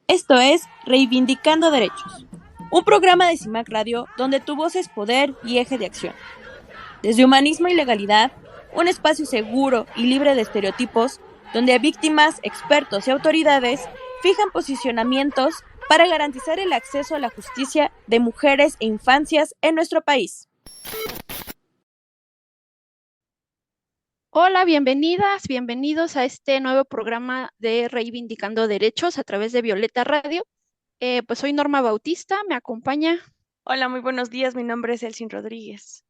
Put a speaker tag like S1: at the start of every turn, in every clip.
S1: Esto es Reivindicando Derechos, un programa de CIMAC Radio donde tu voz es poder y eje de acción. Desde humanismo y legalidad, un espacio seguro y libre de estereotipos, donde víctimas, expertos y autoridades fijan posicionamientos para garantizar el acceso a la justicia de mujeres e infancias en nuestro país.
S2: Hola, bienvenidas, bienvenidos a este nuevo programa de Reivindicando Derechos a través de Violeta Radio. Pues soy Norma Bautista, me acompaña.
S1: Hola, muy buenos días, mi nombre es Elsin Rodríguez.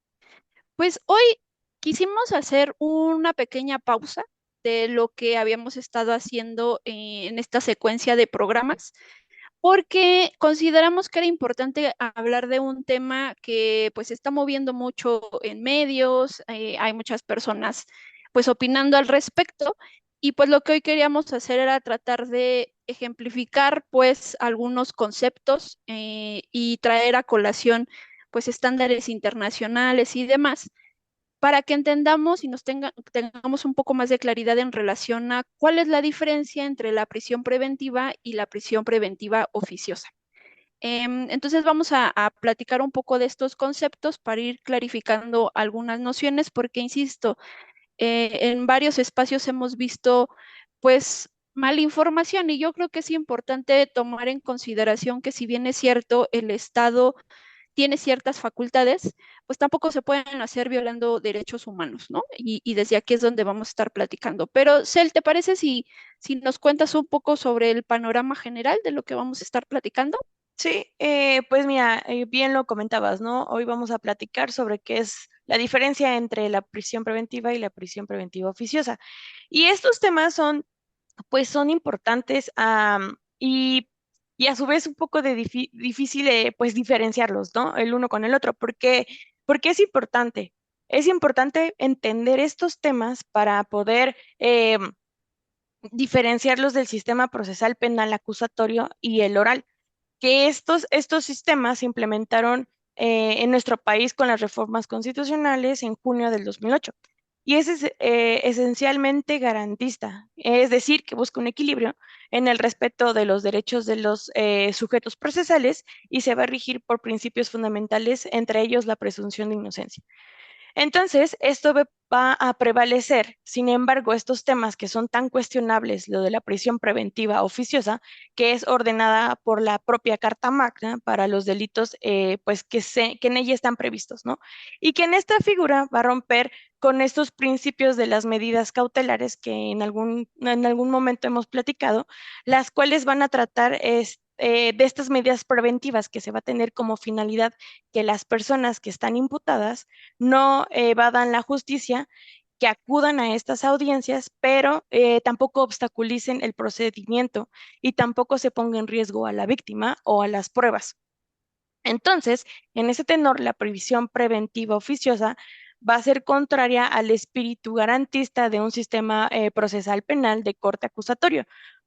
S2: Pues hoy quisimos hacer una pequeña pausa de lo que habíamos estado haciendo en esta secuencia de programas, porque consideramos que era importante hablar de un tema que pues se está moviendo mucho en medios, hay muchas personas pues opinando al respecto y pues lo que hoy queríamos hacer era tratar de ejemplificar pues algunos conceptos y traer a colación pues estándares internacionales y demás para que entendamos y tengamos un poco más de claridad en relación a cuál es la diferencia entre la prisión preventiva y la prisión preventiva oficiosa. Entonces vamos a platicar un poco de estos conceptos para ir clarificando algunas nociones, porque, insisto, en varios espacios hemos visto pues mala información y yo creo que es importante tomar en consideración que si bien es cierto, el Estado tiene ciertas facultades, pues tampoco se pueden hacer violando derechos humanos, ¿no? Y desde aquí es donde vamos a estar platicando. Pero, Cel, ¿te parece si nos cuentas un poco sobre el panorama general de lo que vamos a estar platicando?
S1: Sí, pues mira, bien lo comentabas, ¿no? Hoy vamos a platicar sobre qué es la diferencia entre la prisión preventiva y la prisión preventiva oficiosa. Y estos temas pues son importantes y a su vez un poco de difícil, pues diferenciarlos, ¿no? El uno con el otro, porque es importante. Es importante entender estos temas para poder diferenciarlos del sistema procesal penal acusatorio y el oral que estos sistemas se implementaron en nuestro país con las reformas constitucionales en junio del 2008. Y es esencialmente garantista, es decir, que busca un equilibrio en el respeto de los derechos de los sujetos procesales y se va a regir por principios fundamentales, entre ellos la presunción de inocencia. Entonces, va a prevalecer. Sin embargo, estos temas que son tan cuestionables, lo de la prisión preventiva oficiosa, que es ordenada por la propia Carta Magna para los delitos, pues que en ella están previstos, ¿no? Y que en esta figura va a romper con estos principios de las medidas cautelares que en algún momento hemos platicado, las cuales van a tratar de estas medidas preventivas que se va a tener como finalidad que las personas que están imputadas no evadan la justicia, que acudan a estas audiencias, pero tampoco obstaculicen el procedimiento y tampoco se ponga en riesgo a la víctima o a las pruebas. Entonces, en ese tenor, la previsión preventiva oficiosa va a ser contraria al espíritu garantista de un sistema procesal penal de corte acusatorio,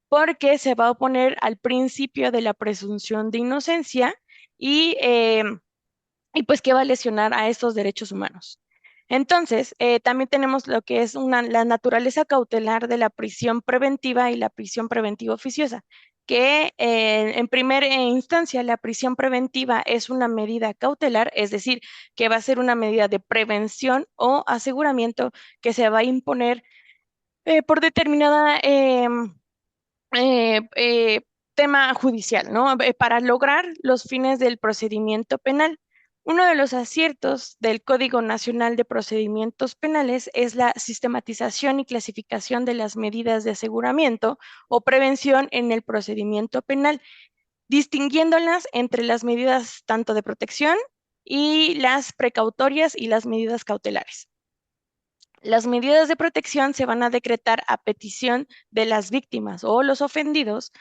S1: porque se va a oponer al principio de la presunción de inocencia y y pues que va a lesionar a estos derechos humanos. Entonces, también tenemos lo que es la naturaleza cautelar de la prisión preventiva y la prisión preventiva oficiosa, que en primera instancia la prisión preventiva es una medida cautelar, es decir, que va a ser una medida de prevención o aseguramiento que se va a imponer por determinada tema judicial, ¿no? Para lograr los fines del procedimiento penal. Uno de los aciertos del Código Nacional de Procedimientos Penales es la sistematización y clasificación de las medidas de aseguramiento o prevención en el procedimiento penal, distinguiéndolas entre las medidas tanto de protección y las precautorias y las medidas cautelares. Las medidas de protección se van a decretar a petición de las víctimas o los ofendidos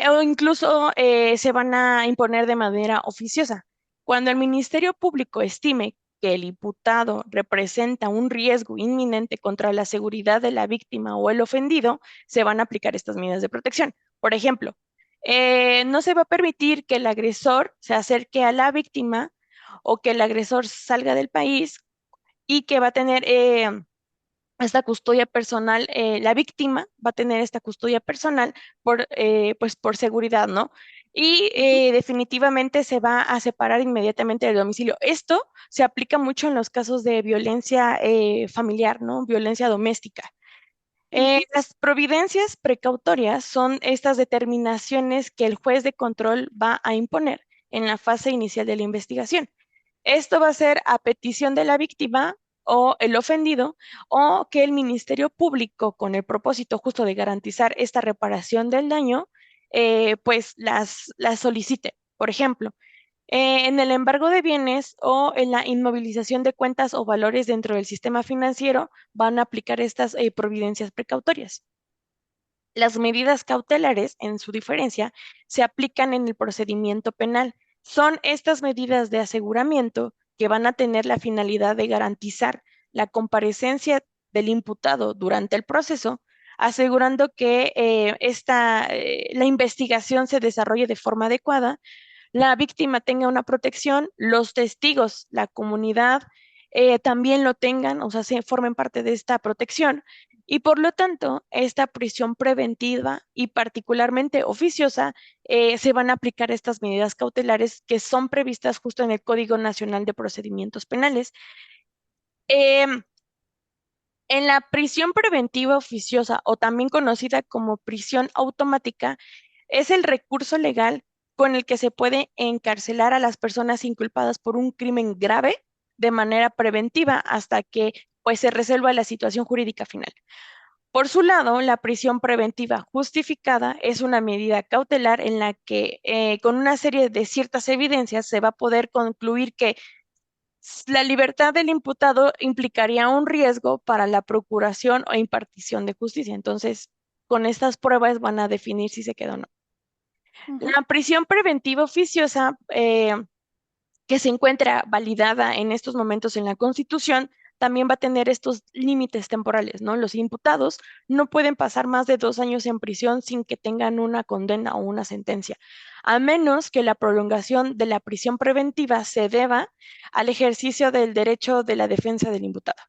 S1: o incluso se van a imponer de manera oficiosa. Cuando el Ministerio Público estime que el imputado representa un riesgo inminente contra la seguridad de la víctima o el ofendido, se van a aplicar estas medidas de protección. Por ejemplo, no se va a permitir que el agresor se acerque a la víctima o que el agresor salga del país y que va a tener esta custodia personal, la víctima va a tener esta custodia personal pues por seguridad, ¿no? Y
S2: Ujú,
S1: definitivamente se va a separar inmediatamente del domicilio. Esto se aplica mucho en los casos de violencia familiar, ¿no? Violencia doméstica.
S2: ujú,
S1: Las providencias precautorias son estas determinaciones que el juez de control va a imponer en la fase inicial de la investigación. Esto va a ser a petición de la víctima o el ofendido o que el Ministerio Público, con el propósito justo de garantizar esta reparación del daño, pues las solicite. Por ejemplo, en el embargo de bienes o en la inmovilización de cuentas o valores dentro del sistema financiero van a aplicar estas providencias precautorias. Las medidas cautelares, en su diferencia, se aplican en el procedimiento penal. Son estas medidas de aseguramiento que van a tener la finalidad de garantizar la comparecencia del imputado durante el proceso, asegurando que la investigación se desarrolle de forma adecuada, la víctima tenga una protección, los testigos, la comunidad también lo tengan, o sea, se formen parte de esta protección. Y por lo tanto, esta prisión preventiva y particularmente oficiosa, se van a aplicar estas medidas cautelares que son previstas justo en el Código Nacional de Procedimientos Penales. Em, en la prisión preventiva oficiosa o también conocida como prisión automática, es el recurso legal con el que se puede encarcelar a las personas inculpadas por un crimen grave de manera preventiva hasta que pues se resuelva la situación jurídica final. Por su lado, la prisión preventiva justificada es una medida cautelar en la que con una serie de ciertas evidencias se va a poder concluir que la libertad del imputado implicaría un riesgo para la procuración o impartición de justicia. Entonces, con estas pruebas van a definir si se queda o no.
S2: ujú,
S1: La prisión preventiva oficiosa, que se encuentra validada en estos momentos en la Constitución, también va a tener estos límites temporales, ¿no? Los imputados no pueden pasar más de 2 años en prisión sin que tengan una condena o una sentencia, a menos que la prolongación de la prisión preventiva se deba al ejercicio del derecho de la defensa del imputado.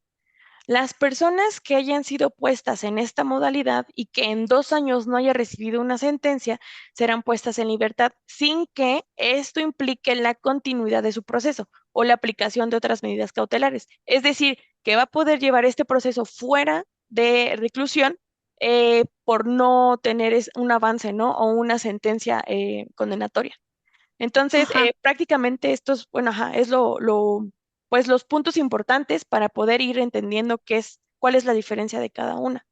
S1: Las personas que hayan sido puestas en esta modalidad y que en 2 años no haya recibido una sentencia serán puestas en libertad sin que esto implique la continuidad de su proceso o la aplicación de otras medidas cautelares. Es decir, que va a poder llevar este proceso fuera de reclusión por no tener un avance, ¿no? O una sentencia condenatoria. Entonces,
S2: ajá.
S1: prácticamente estos, bueno, ajá, es pues los puntos importantes para poder ir entendiendo cuál es la diferencia de cada una.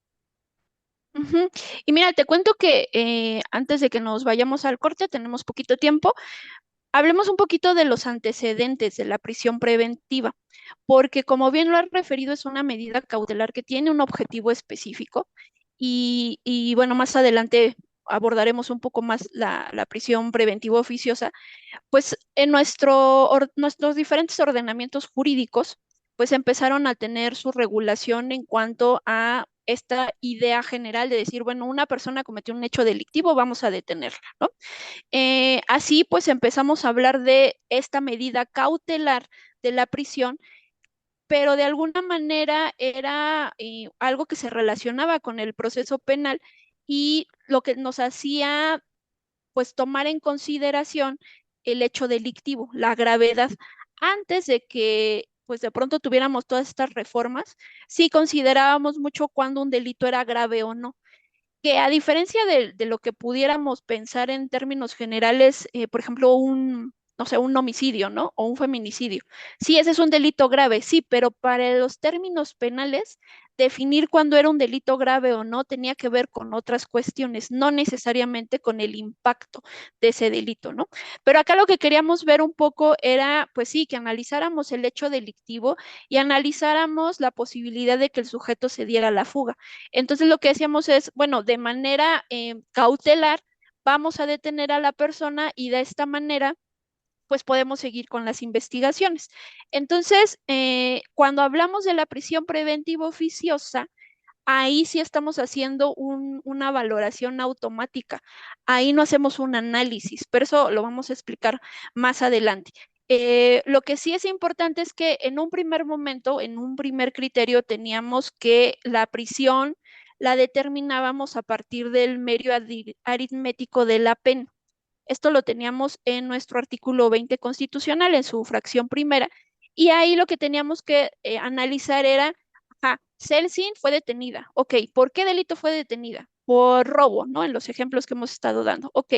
S2: Ujú. Y mira, te cuento que antes de que nos vayamos al corte, tenemos poquito tiempo, hablemos un poquito de los antecedentes de la prisión preventiva, porque como bien lo has referido, es una medida cautelar que tiene un objetivo específico y bueno, más adelante abordaremos un poco más la prisión preventiva oficiosa, pues en nuestros diferentes ordenamientos jurídicos, pues empezaron a tener su regulación en cuanto a esta idea general de decir, bueno, una persona cometió un hecho delictivo, vamos a detenerla, ¿no? Así pues empezamos a hablar de esta medida cautelar de la prisión, pero de alguna manera era algo que se relacionaba con el proceso penal y lo que nos hacía pues tomar en consideración el hecho delictivo, la gravedad, antes de que pues de pronto tuviéramos todas estas reformas, sí considerábamos mucho cuando un delito era grave o no, que a diferencia de lo que pudiéramos pensar en términos generales, por ejemplo, no sé, un homicidio, ¿no? O un feminicidio. Sí, ese es un delito grave, sí, pero para los términos penales, definir cuándo era un delito grave o no tenía que ver con otras cuestiones, no necesariamente con el impacto de ese delito, ¿no? Pero acá lo que queríamos ver un poco era, pues sí, que analizáramos el hecho delictivo y analizáramos la posibilidad de que el sujeto se diera a la fuga. Entonces lo que decíamos es, bueno, de manera cautelar, vamos a detener a la persona y de esta manera, pues podemos seguir con las investigaciones. Entonces, cuando hablamos de la prisión preventiva oficiosa, ahí sí estamos haciendo una valoración automática. Ahí no hacemos un análisis, pero eso lo vamos a explicar más adelante. Lo que sí es importante es que en un primer momento, en un primer criterio, teníamos que la prisión la determinábamos a partir del medio aritmético de la pena. Esto lo teníamos en nuestro artículo 20 constitucional, en su fracción primera, y ahí lo que teníamos que analizar era, ajá, Celsin fue detenida, ok, ¿por qué delito fue detenida? Por robo, ¿no? En los ejemplos que hemos estado dando, ok.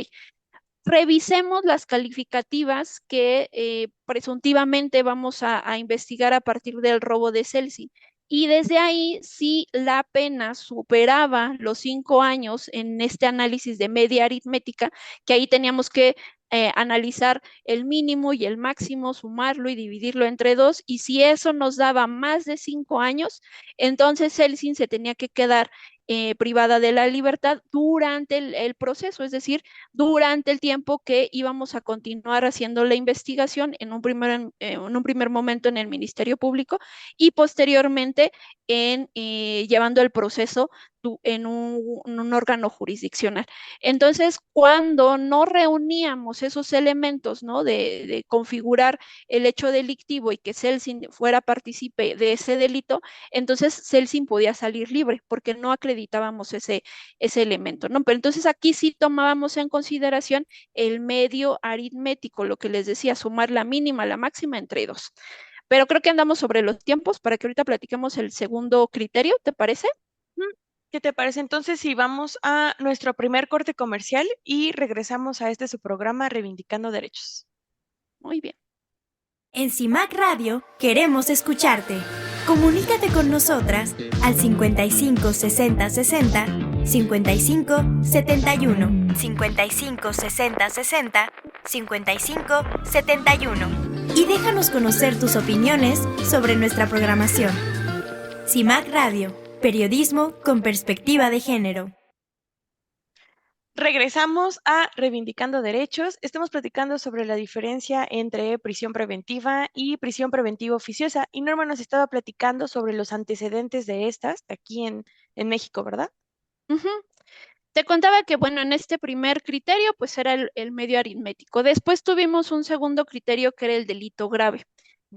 S2: Revisemos las calificativas que presuntivamente vamos a investigar a partir del robo de Celsin. Y desde ahí, si la pena superaba los 5 años en este análisis de media aritmética, que ahí teníamos que analizar el mínimo y el máximo, sumarlo y dividirlo entre dos, y si eso nos daba más de 5 años, entonces Celsin se tenía que quedar privada de la libertad durante el proceso, es decir, durante el tiempo que íbamos a continuar haciendo la investigación en un primer momento en el Ministerio Público y posteriormente llevando el proceso en un órgano jurisdiccional. Entonces, cuando no reuníamos esos elementos, ¿no? De configurar el hecho delictivo y que Celsin fuera partícipe de ese delito, entonces Celsin podía salir libre porque no acreditábamos ese elemento, ¿no? Pero entonces aquí sí tomábamos en consideración el medio aritmético, lo que les decía, sumar la mínima, la máxima entre dos. Pero creo que andamos sobre los tiempos para que ahorita platiquemos el segundo criterio, ¿te parece?
S1: Mm, ¿Qué te parece entonces si vamos a nuestro primer corte comercial y regresamos a este su programa Reivindicando Derechos?
S2: Muy bien.
S3: En CIMAC Radio queremos escucharte. Comunícate con nosotras al 55 60 60 55 71 55 60 60 55 71 y déjanos conocer tus opiniones sobre nuestra programación. CIMAC Radio, periodismo con perspectiva de género.
S1: Regresamos a Reivindicando Derechos. Estamos platicando sobre la diferencia entre prisión preventiva y prisión preventiva oficiosa. Y Norma nos estaba platicando sobre los antecedentes de estas aquí en México, ¿verdad?
S2: Ujú. Te contaba que, bueno, en este primer criterio, pues era el medio aritmético. Después tuvimos un segundo criterio que era el delito grave.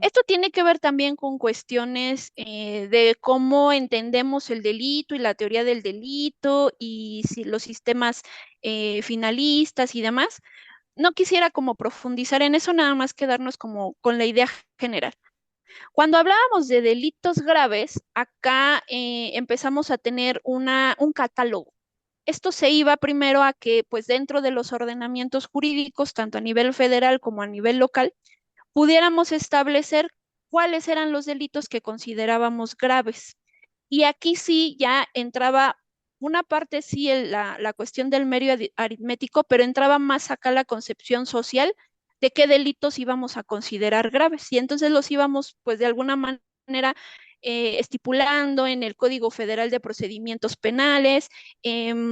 S2: Esto tiene que ver también con cuestiones de cómo entendemos el delito y la teoría del delito y si los sistemas finalistas y demás. No quisiera como profundizar en eso, nada más quedarnos como con la idea general. Cuando hablábamos de delitos graves, acá empezamos a tener un catálogo. Esto se iba primero a que, pues dentro de los ordenamientos jurídicos, tanto a nivel federal como a nivel local, pudiéramos establecer cuáles eran los delitos que considerábamos graves. Y aquí sí ya entraba una parte, sí, la cuestión del medio aritmético, pero entraba más acá la concepción social de qué delitos íbamos a considerar graves. Y entonces los íbamos, pues de alguna manera, estipulando en el Código Federal de Procedimientos Penales,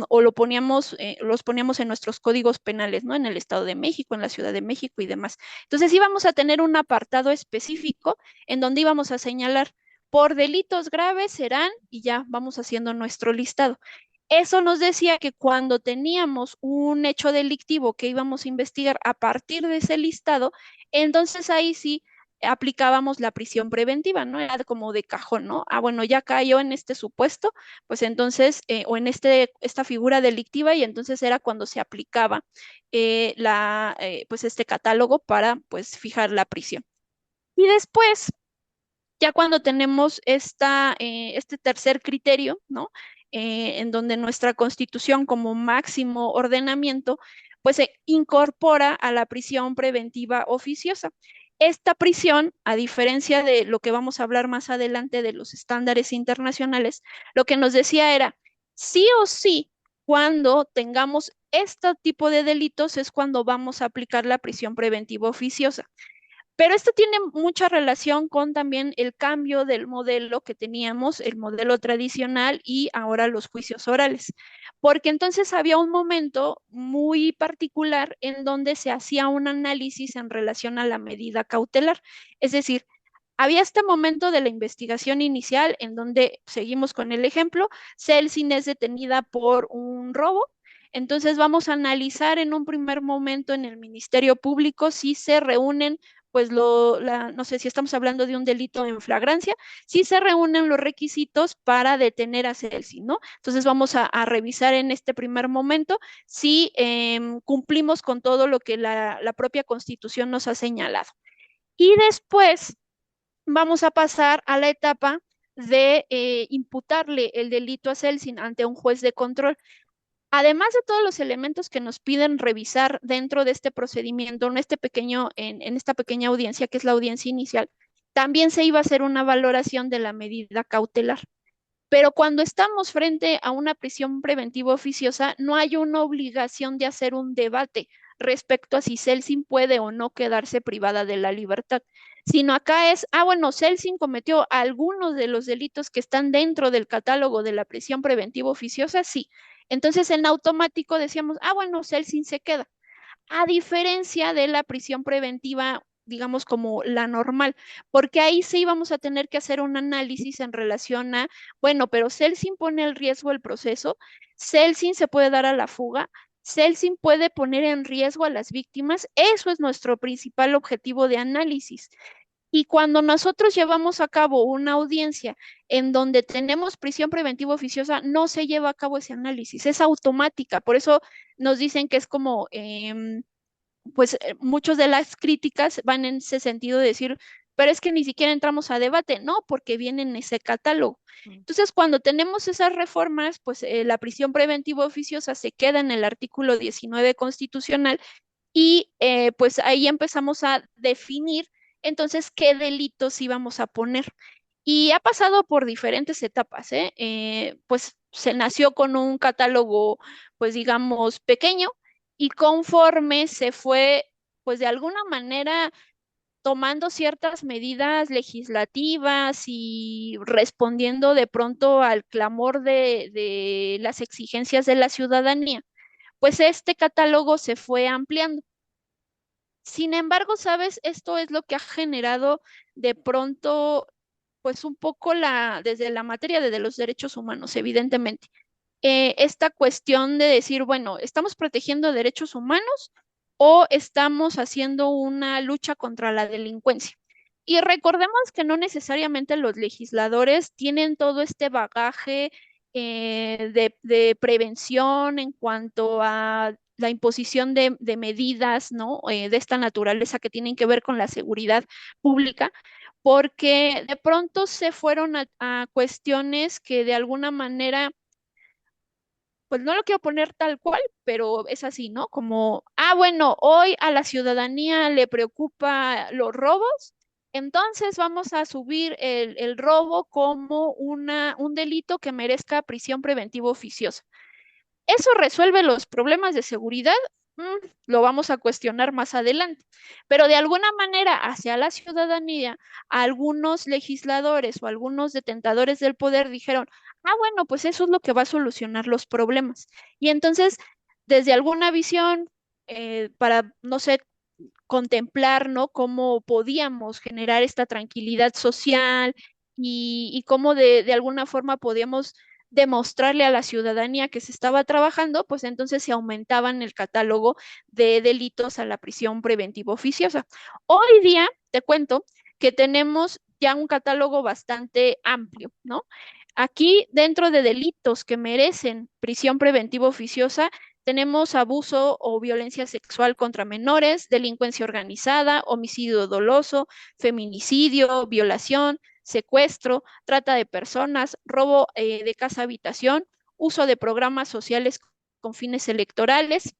S2: o los poníamos en nuestros códigos penales, ¿no? En el Estado de México, en la Ciudad de México y demás. Entonces íbamos a tener un apartado específico en donde íbamos a señalar por delitos graves serán, y ya vamos haciendo nuestro listado. Eso nos decía que cuando teníamos un hecho delictivo que íbamos a investigar a partir de ese listado, entonces ahí sí aplicábamos la prisión preventiva, ¿no? Era como de cajón, ¿no? Ah, bueno, ya cayó en este supuesto, pues entonces, o en esta figura delictiva, y entonces era cuando se aplicaba pues este catálogo para, pues, fijar la prisión. Y después, ya cuando tenemos este tercer criterio, ¿no? En donde nuestra constitución como máximo ordenamiento, pues se incorpora a la prisión preventiva oficiosa. Esta prisión, a diferencia de lo que vamos a hablar más adelante de los estándares internacionales, lo que nos decía era, sí o sí, cuando tengamos este tipo de delitos es cuando vamos a aplicar la prisión preventiva oficiosa. Pero esto tiene mucha relación con también el cambio del modelo que teníamos, el modelo tradicional y ahora los juicios orales, porque entonces había un momento muy particular en donde se hacía un análisis en relación a la medida cautelar. Es decir, había este momento de la investigación inicial en donde, seguimos con el ejemplo, Celsin es detenida por un robo. Entonces vamos a analizar en un primer momento en el Ministerio Público si se reúnen pues no sé si estamos hablando de un delito en flagrancia, sí se reúnen los requisitos para detener a Celsin, ¿no? Entonces vamos a revisar en este primer momento si cumplimos con todo lo que la propia Constitución nos ha señalado. Y después vamos a pasar a la etapa de imputarle el delito a Celsin ante un juez de control. Además de todos los elementos que nos piden revisar dentro de este procedimiento, en esta pequeña audiencia, que es la audiencia inicial, también se iba a hacer una valoración de la medida cautelar. Pero cuando estamos frente a una prisión preventiva oficiosa, no hay una obligación de hacer un debate respecto a si Celsin puede o no quedarse privada de la libertad, sino acá es, bueno, Celsin cometió algunos de los delitos que están dentro del catálogo de la prisión preventiva oficiosa, sí. Entonces, en automático decíamos, bueno, Celsin se queda. A diferencia de la prisión preventiva, digamos como la normal, porque ahí sí vamos a tener que hacer un análisis en relación a, bueno, pero Celsin pone el riesgo el proceso, Celsin se puede dar a la fuga, Celsin puede poner en riesgo a las víctimas, eso es nuestro principal objetivo de análisis. Y cuando nosotros llevamos a cabo una audiencia en donde tenemos prisión preventiva oficiosa, no se lleva a cabo ese análisis, es automática. Por eso nos dicen que es como, pues muchas de las críticas van en ese sentido de decir, pero es que ni siquiera entramos a debate, no, porque viene en ese catálogo. Entonces, cuando tenemos esas reformas, pues la prisión preventiva oficiosa se queda en el artículo 19 constitucional y pues ahí empezamos a definir entonces qué delitos íbamos a poner. Y ha pasado por diferentes etapas, ¿eh? Pues se nació con un catálogo, pues digamos, pequeño y conforme se fue, pues de alguna manera tomando ciertas medidas legislativas y respondiendo de pronto al clamor de las exigencias de la ciudadanía, pues este catálogo se fue ampliando. Sin embargo, sabes, esto es lo que ha generado de pronto, pues un poco desde la materia de los derechos humanos, evidentemente, esta cuestión de decir, bueno, ¿estamos protegiendo derechos humanos o estamos haciendo una lucha contra la delincuencia? Y recordemos que no necesariamente los legisladores tienen todo este bagaje de prevención en cuanto a la imposición de medidas, ¿no? De esta naturaleza que tienen que ver con la seguridad pública, porque de pronto se fueron a cuestiones que de alguna manera pues no lo quiero poner tal cual, pero es así, ¿no? Como, bueno, hoy a la ciudadanía le preocupa los robos, entonces vamos a subir el robo como un delito que merezca prisión preventiva oficiosa. ¿Eso resuelve los problemas de seguridad? Lo vamos a cuestionar más adelante. Pero de alguna manera, hacia la ciudadanía, algunos legisladores o algunos detentadores del poder dijeron, bueno, pues eso es lo que va a solucionar los problemas. Y entonces, desde alguna visión, para, no sé, contemplar, ¿no? Cómo podíamos generar esta tranquilidad social y cómo de alguna forma podíamos demostrarle a la ciudadanía que se estaba trabajando, pues entonces se aumentaban el catálogo de delitos a la prisión preventiva oficiosa. Hoy día, te cuento que tenemos ya un catálogo bastante amplio, ¿no? Aquí, dentro de delitos que merecen prisión preventiva oficiosa, tenemos abuso o violencia sexual contra menores, delincuencia organizada, homicidio doloso, feminicidio, violación, secuestro, trata de personas, robo de casa-habitación, uso de programas sociales con fines electorales,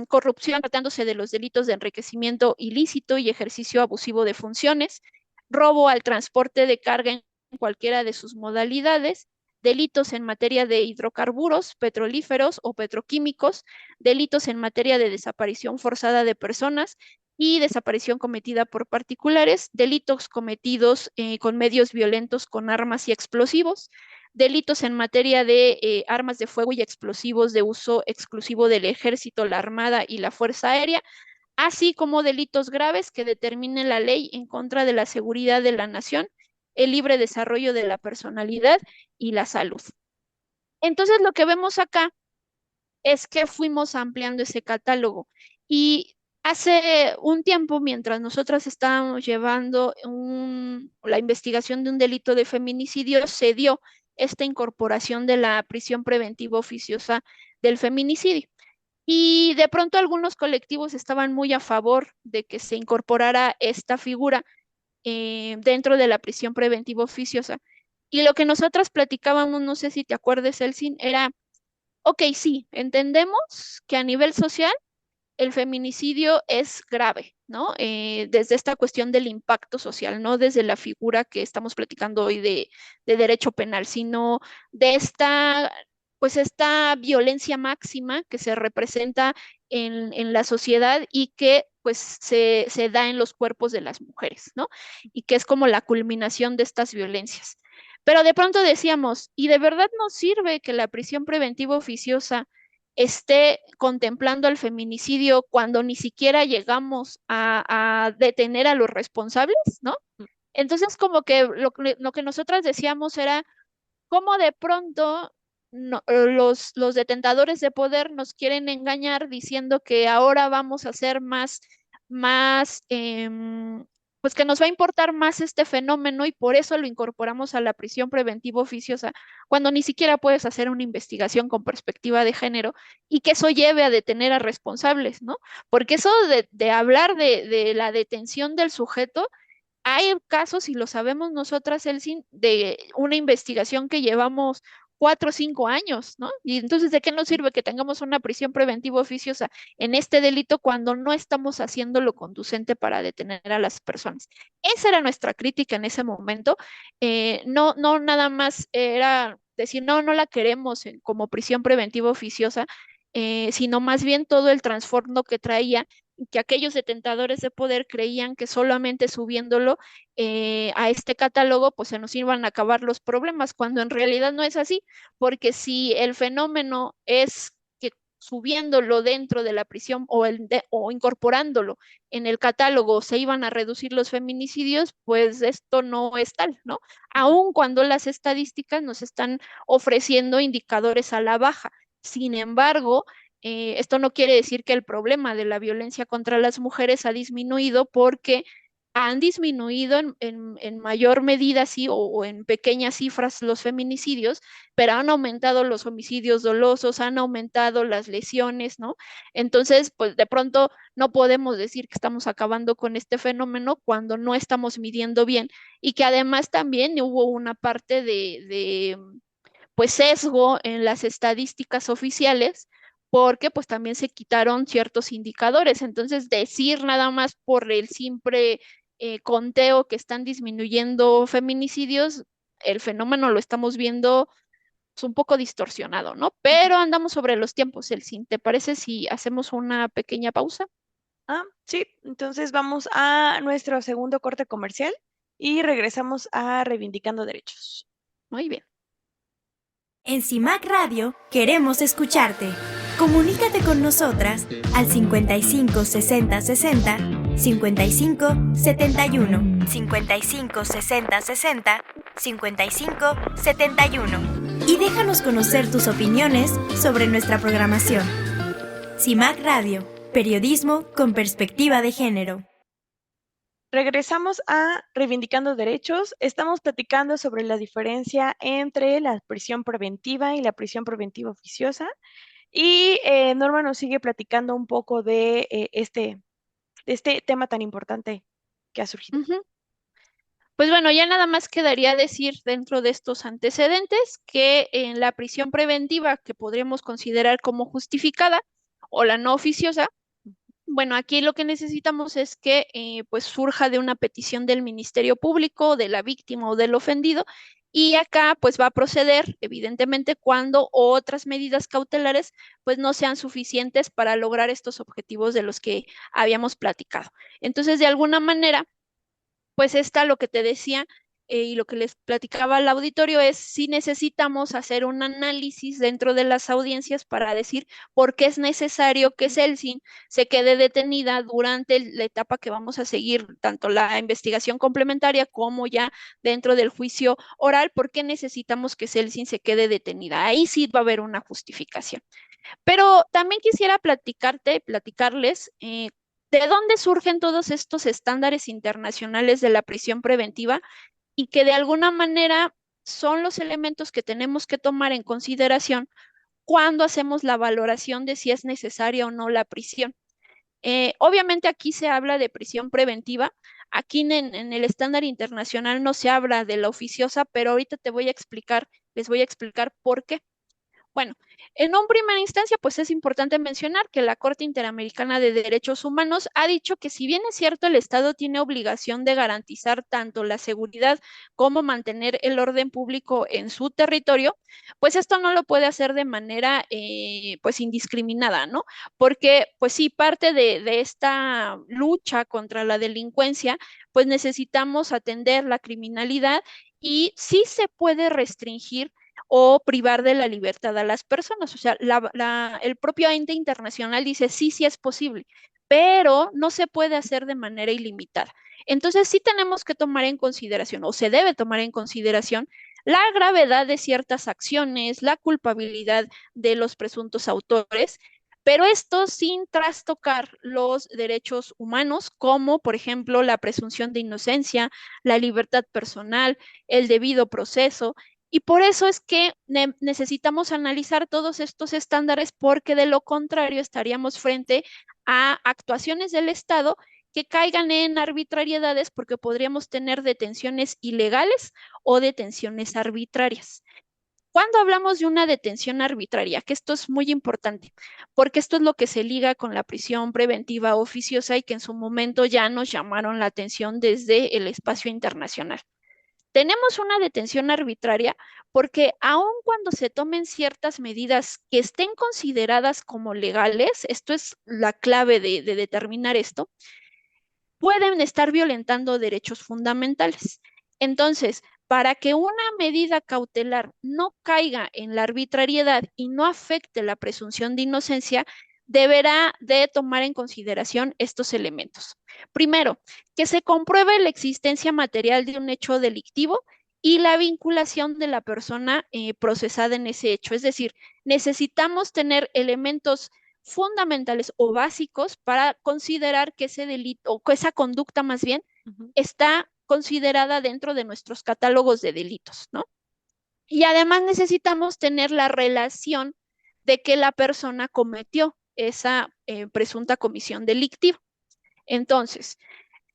S2: corrupción tratándose de los delitos de enriquecimiento ilícito y ejercicio abusivo de funciones, robo al transporte de carga en cualquiera de sus modalidades, delitos en materia de hidrocarburos, petrolíferos o petroquímicos, delitos en materia de desaparición forzada de personas y desaparición cometida por particulares, delitos cometidos con medios violentos con armas y explosivos, delitos en materia de armas de fuego y explosivos de uso exclusivo del ejército, la armada y la fuerza aérea, así como delitos graves que determine la ley en contra de la seguridad de la nación, el libre desarrollo de la personalidad y la salud. Entonces, lo que vemos acá es que fuimos ampliando ese catálogo y Hace un tiempo, mientras nosotras estábamos llevando la investigación de un delito de feminicidio, se dio esta incorporación de la prisión preventiva oficiosa del feminicidio. Y de pronto algunos colectivos estaban muy a favor de que se incorporara esta figura dentro de la prisión preventiva oficiosa. Y lo que nosotras platicábamos, no sé si te acuerdas, Elsin, era, ok, sí, entendemos que a nivel social el feminicidio es grave, ¿no? Desde esta cuestión del impacto social, no desde la figura que estamos platicando hoy de derecho penal, sino de esta, pues esta violencia máxima que se representa en la sociedad y que pues se da en los cuerpos de las mujeres, ¿no? Y que es como la culminación de estas violencias. Pero de pronto decíamos, ¿y de verdad nos sirve que la prisión preventiva oficiosa esté contemplando el feminicidio cuando ni siquiera llegamos a detener a los responsables, ¿no? Entonces, como que lo que nosotras decíamos era cómo de pronto los detentadores de poder nos quieren engañar diciendo que ahora vamos a ser más, pues que nos va a importar más este fenómeno y por eso lo incorporamos a la prisión preventiva oficiosa, cuando ni siquiera puedes hacer una investigación con perspectiva de género y que eso lleve a detener a responsables, ¿no? Porque eso de hablar de la detención del sujeto, hay casos, y lo sabemos nosotras, Elsin, de una investigación que llevamos 4 o 5 años, ¿no? Y entonces, ¿de qué nos sirve que tengamos una prisión preventiva oficiosa en este delito cuando no estamos haciendo lo conducente para detener a las personas? Esa era nuestra crítica en ese momento. No nada más era decir, no, no la queremos como prisión preventiva oficiosa, sino más bien todo el trasfondo que traía y que aquellos detentadores de poder creían que solamente subiéndolo a este catálogo, pues se nos iban a acabar los problemas, cuando en realidad no es así, porque si el fenómeno es que subiéndolo dentro de la prisión o incorporándolo en el catálogo se iban a reducir los feminicidios, pues esto no es tal, ¿no? Aun cuando las estadísticas nos están ofreciendo indicadores a la baja. Sin embargo, esto no quiere decir que el problema de la violencia contra las mujeres ha disminuido, porque han disminuido en mayor medida, sí, o en pequeñas cifras los feminicidios, pero han aumentado los homicidios dolosos, han aumentado las lesiones, ¿no? Entonces, pues de pronto no podemos decir que estamos acabando con este fenómeno cuando no estamos midiendo bien y que además también hubo una parte de pues sesgo en las estadísticas oficiales, porque pues también se quitaron ciertos indicadores. Entonces, decir nada más por el simple conteo que están disminuyendo feminicidios, el fenómeno lo estamos viendo pues, un poco distorsionado, ¿no? Pero andamos sobre los tiempos, Elsin. ¿Te parece si hacemos una pequeña pausa?
S1: Sí, entonces vamos a nuestro segundo corte comercial y regresamos a Reivindicando Derechos.
S2: Muy bien.
S3: En CIMAC Radio queremos escucharte. Comunícate con nosotras al 55 60 60 55 71 55 60 60 55 71 y déjanos conocer tus opiniones sobre nuestra programación. CIMAC Radio, periodismo con perspectiva de género.
S1: Regresamos a Reivindicando Derechos. Estamos platicando sobre la diferencia entre la prisión preventiva y la prisión preventiva oficiosa. Y Norma nos sigue platicando un poco de este tema tan importante que ha surgido.
S2: Pues bueno, ya nada más quedaría decir dentro de estos antecedentes que en la prisión preventiva, que podríamos considerar como justificada, o la no oficiosa, bueno, aquí lo que necesitamos es que pues surja de una petición del Ministerio Público, de la víctima o del ofendido, y acá pues va a proceder, evidentemente, cuando otras medidas cautelares pues no sean suficientes para lograr estos objetivos de los que habíamos platicado. Entonces, de alguna manera, pues está lo que te decía y lo que les platicaba al auditorio es si necesitamos hacer un análisis dentro de las audiencias para decir por qué es necesario que Celsin se quede detenida durante la etapa que vamos a seguir, tanto la investigación complementaria como ya dentro del juicio oral, por qué necesitamos que Celsin se quede detenida. Ahí sí va a haber una justificación. Pero también quisiera platicarles ¿De dónde surgen todos estos estándares internacionales de la prisión preventiva? Y que de alguna manera son los elementos que tenemos que tomar en consideración cuando hacemos la valoración de si es necesaria o no la prisión. Obviamente aquí se habla de prisión preventiva. Aquí en el estándar internacional no se habla de la oficiosa, pero ahorita les voy a explicar por qué. Bueno, en un primera instancia, pues es importante mencionar que la Corte Interamericana de Derechos Humanos ha dicho que si bien es cierto, el Estado tiene obligación de garantizar tanto la seguridad como mantener el orden público en su territorio, pues esto no lo puede hacer de manera pues indiscriminada, ¿no? Porque pues sí, parte de esta lucha contra la delincuencia, pues necesitamos atender la criminalidad y sí se puede restringir o privar de la libertad a las personas. O sea, el propio ente internacional dice, sí, sí es posible, pero no se puede hacer de manera ilimitada. Entonces, sí tenemos que tomar en consideración, o se debe tomar en consideración, la gravedad de ciertas acciones, la culpabilidad de los presuntos autores, pero esto sin trastocar los derechos humanos, como por ejemplo la presunción de inocencia, la libertad personal, el debido proceso, y por eso es que necesitamos analizar todos estos estándares porque de lo contrario estaríamos frente a actuaciones del Estado que caigan en arbitrariedades porque podríamos tener detenciones ilegales o detenciones arbitrarias. Cuando hablamos de una detención arbitraria, que esto es muy importante, porque esto es lo que se liga con la prisión preventiva oficiosa y que en su momento ya nos llamaron la atención desde el espacio internacional. Tenemos una detención arbitraria porque aun cuando se tomen ciertas medidas que estén consideradas como legales, esto es la clave de determinar esto, pueden estar violentando derechos fundamentales. Entonces, para que una medida cautelar no caiga en la arbitrariedad y no afecte la presunción de inocencia, deberá de tomar en consideración estos elementos. Primero, que se compruebe la existencia material de un hecho delictivo y la vinculación de la persona procesada en ese hecho. Es decir, necesitamos tener elementos fundamentales o básicos para considerar que ese delito o que esa conducta más bien está considerada dentro de nuestros catálogos de delitos, ¿no? Y además necesitamos tener la relación de que la persona cometió esa presunta comisión delictiva. Entonces,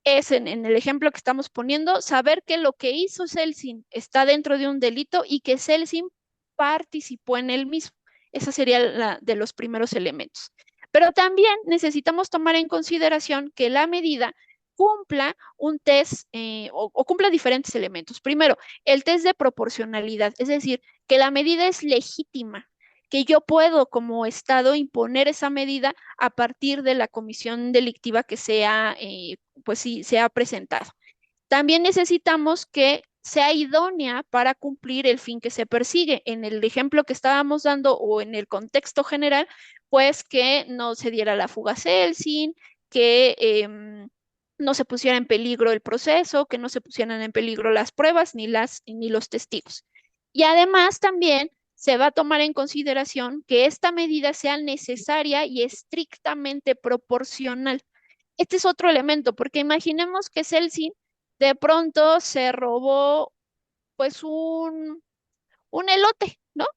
S2: es en el ejemplo que estamos poniendo, saber que lo que hizo Celsin está dentro de un delito y que Celsin participó en el mismo. Esa sería la de los primeros elementos. Pero también necesitamos tomar en consideración que la medida cumpla un test o cumpla diferentes elementos. Primero, el test de proporcionalidad, es decir, que la medida es legítima, que yo puedo como Estado imponer esa medida a partir de la comisión delictiva que sea, pues sí, se ha presentado. También necesitamos que sea idónea para cumplir el fin que se persigue. En el ejemplo que estábamos dando o en el contexto general, pues que no se diera la fuga Celsin, que no se pusiera en peligro el proceso, que no se pusieran en peligro las pruebas ni los testigos. Y además también se va a tomar en consideración que esta medida sea necesaria y estrictamente proporcional. Este es otro elemento, porque imaginemos que Celsin de pronto se robó pues un elote, ¿no?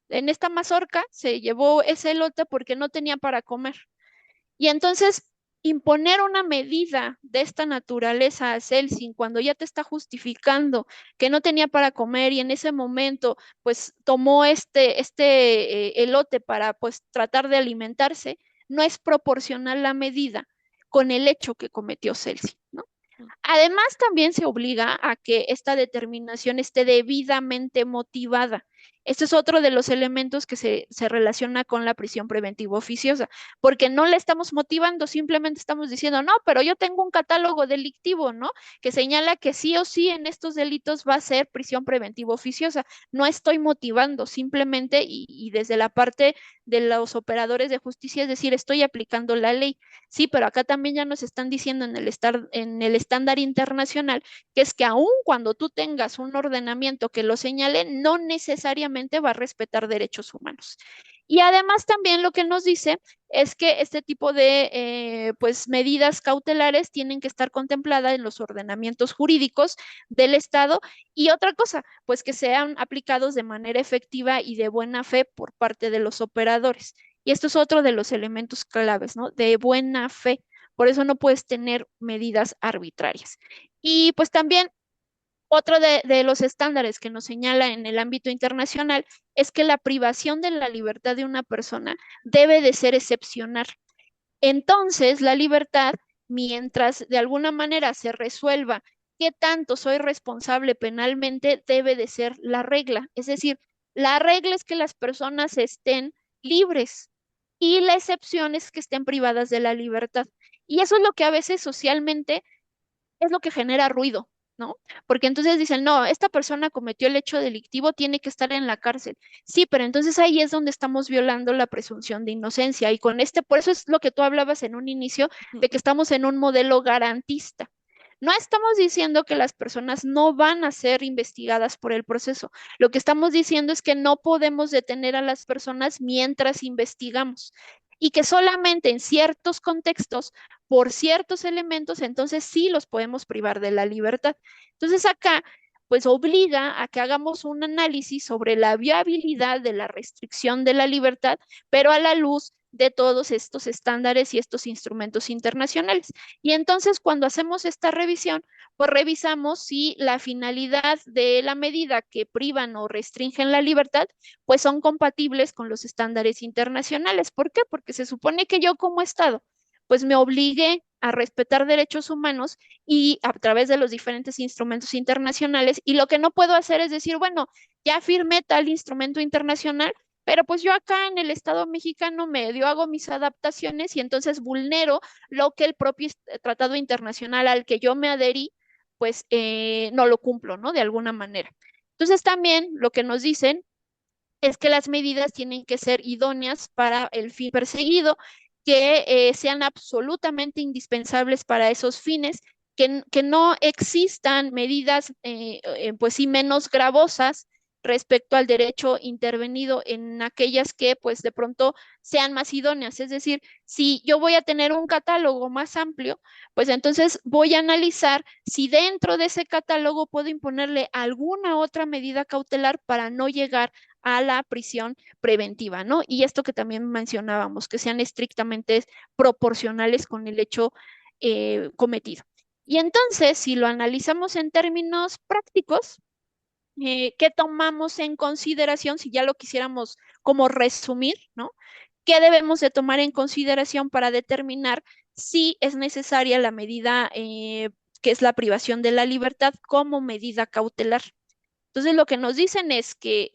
S2: En esta mazorca se llevó ese elote porque no tenía para comer. Y entonces imponer una medida de esta naturaleza a Celsin cuando ya te está justificando que no tenía para comer y en ese momento pues tomó este elote para pues tratar de alimentarse, no es proporcional la medida con el hecho que cometió Celsin, ¿no? Además, también se obliga a que esta determinación esté debidamente motivada. Este es otro de los elementos que se relaciona con la prisión preventiva oficiosa, porque no le estamos motivando, simplemente estamos diciendo, no, pero yo tengo un catálogo delictivo, ¿no? Que señala que sí o sí en estos delitos va a ser prisión preventiva oficiosa. No estoy motivando, simplemente, y desde la parte de los operadores de justicia, es decir, estoy aplicando la ley. Sí, pero acá también ya nos están diciendo en el estándar internacional que es que aun cuando tú tengas un ordenamiento que lo señale, no necesariamente necesariamente va a respetar derechos humanos. Y además también lo que nos dice es que este tipo de pues medidas cautelares tienen que estar contempladas en los ordenamientos jurídicos del Estado y otra cosa, pues que sean aplicados de manera efectiva y de buena fe por parte de los operadores. Y esto es otro de los elementos claves, ¿no? De buena fe. Por eso no puedes tener medidas arbitrarias. Y pues también otro de los estándares que nos señala en el ámbito internacional es que la privación de la libertad de una persona debe de ser excepcional. Entonces, la libertad, mientras de alguna manera se resuelva qué tanto soy responsable penalmente, debe de ser la regla. Es decir, la regla es que las personas estén libres y la excepción es que estén privadas de la libertad. Y eso es lo que a veces socialmente es lo que genera ruido, ¿no? Porque entonces dicen, no, esta persona cometió el hecho delictivo, tiene que estar en la cárcel. Sí, pero entonces ahí es donde estamos violando la presunción de inocencia. Y con este, por eso es lo que tú hablabas en un inicio, de que estamos en un modelo garantista. No estamos diciendo que las personas no van a ser investigadas por el proceso. Lo que estamos diciendo es que no podemos detener a las personas mientras investigamos y que solamente en ciertos contextos, por ciertos elementos, entonces sí los podemos privar de la libertad. Entonces acá, pues obliga a que hagamos un análisis sobre la viabilidad de la restricción de la libertad, pero a la luz de todos estos estándares y estos instrumentos internacionales. Y entonces cuando hacemos esta revisión, pues revisamos si la finalidad de la medida que privan o restringen la libertad, pues son compatibles con los estándares internacionales. ¿Por qué? Porque se supone que yo como Estado, pues me obligué a respetar derechos humanos y a través de los diferentes instrumentos internacionales, y lo que no puedo hacer es decir, bueno, ya firmé tal instrumento internacional, pero pues yo acá en el Estado mexicano medio hago mis adaptaciones y entonces vulnero lo que el propio tratado internacional al que yo me adherí, pues no lo cumplo, ¿no? De alguna manera. Entonces también lo que nos dicen es que las medidas tienen que ser idóneas para el fin perseguido, que sean absolutamente indispensables para esos fines, que no existan medidas, pues sí, menos gravosas respecto al derecho intervenido en aquellas que pues de pronto sean más idóneas. Es decir, si yo voy a tener un catálogo más amplio, pues entonces voy a analizar si dentro de ese catálogo puedo imponerle alguna otra medida cautelar para no llegar a la prisión preventiva, ¿no? Y esto que también mencionábamos, que sean estrictamente proporcionales con el hecho cometido. Y entonces, si lo analizamos en términos prácticos, ¿qué tomamos en consideración si ya lo quisiéramos como resumir, ¿no? ¿Qué debemos de tomar en consideración para determinar si es necesaria la medida que es la privación de la libertad como medida cautelar? Entonces, lo que nos dicen es que,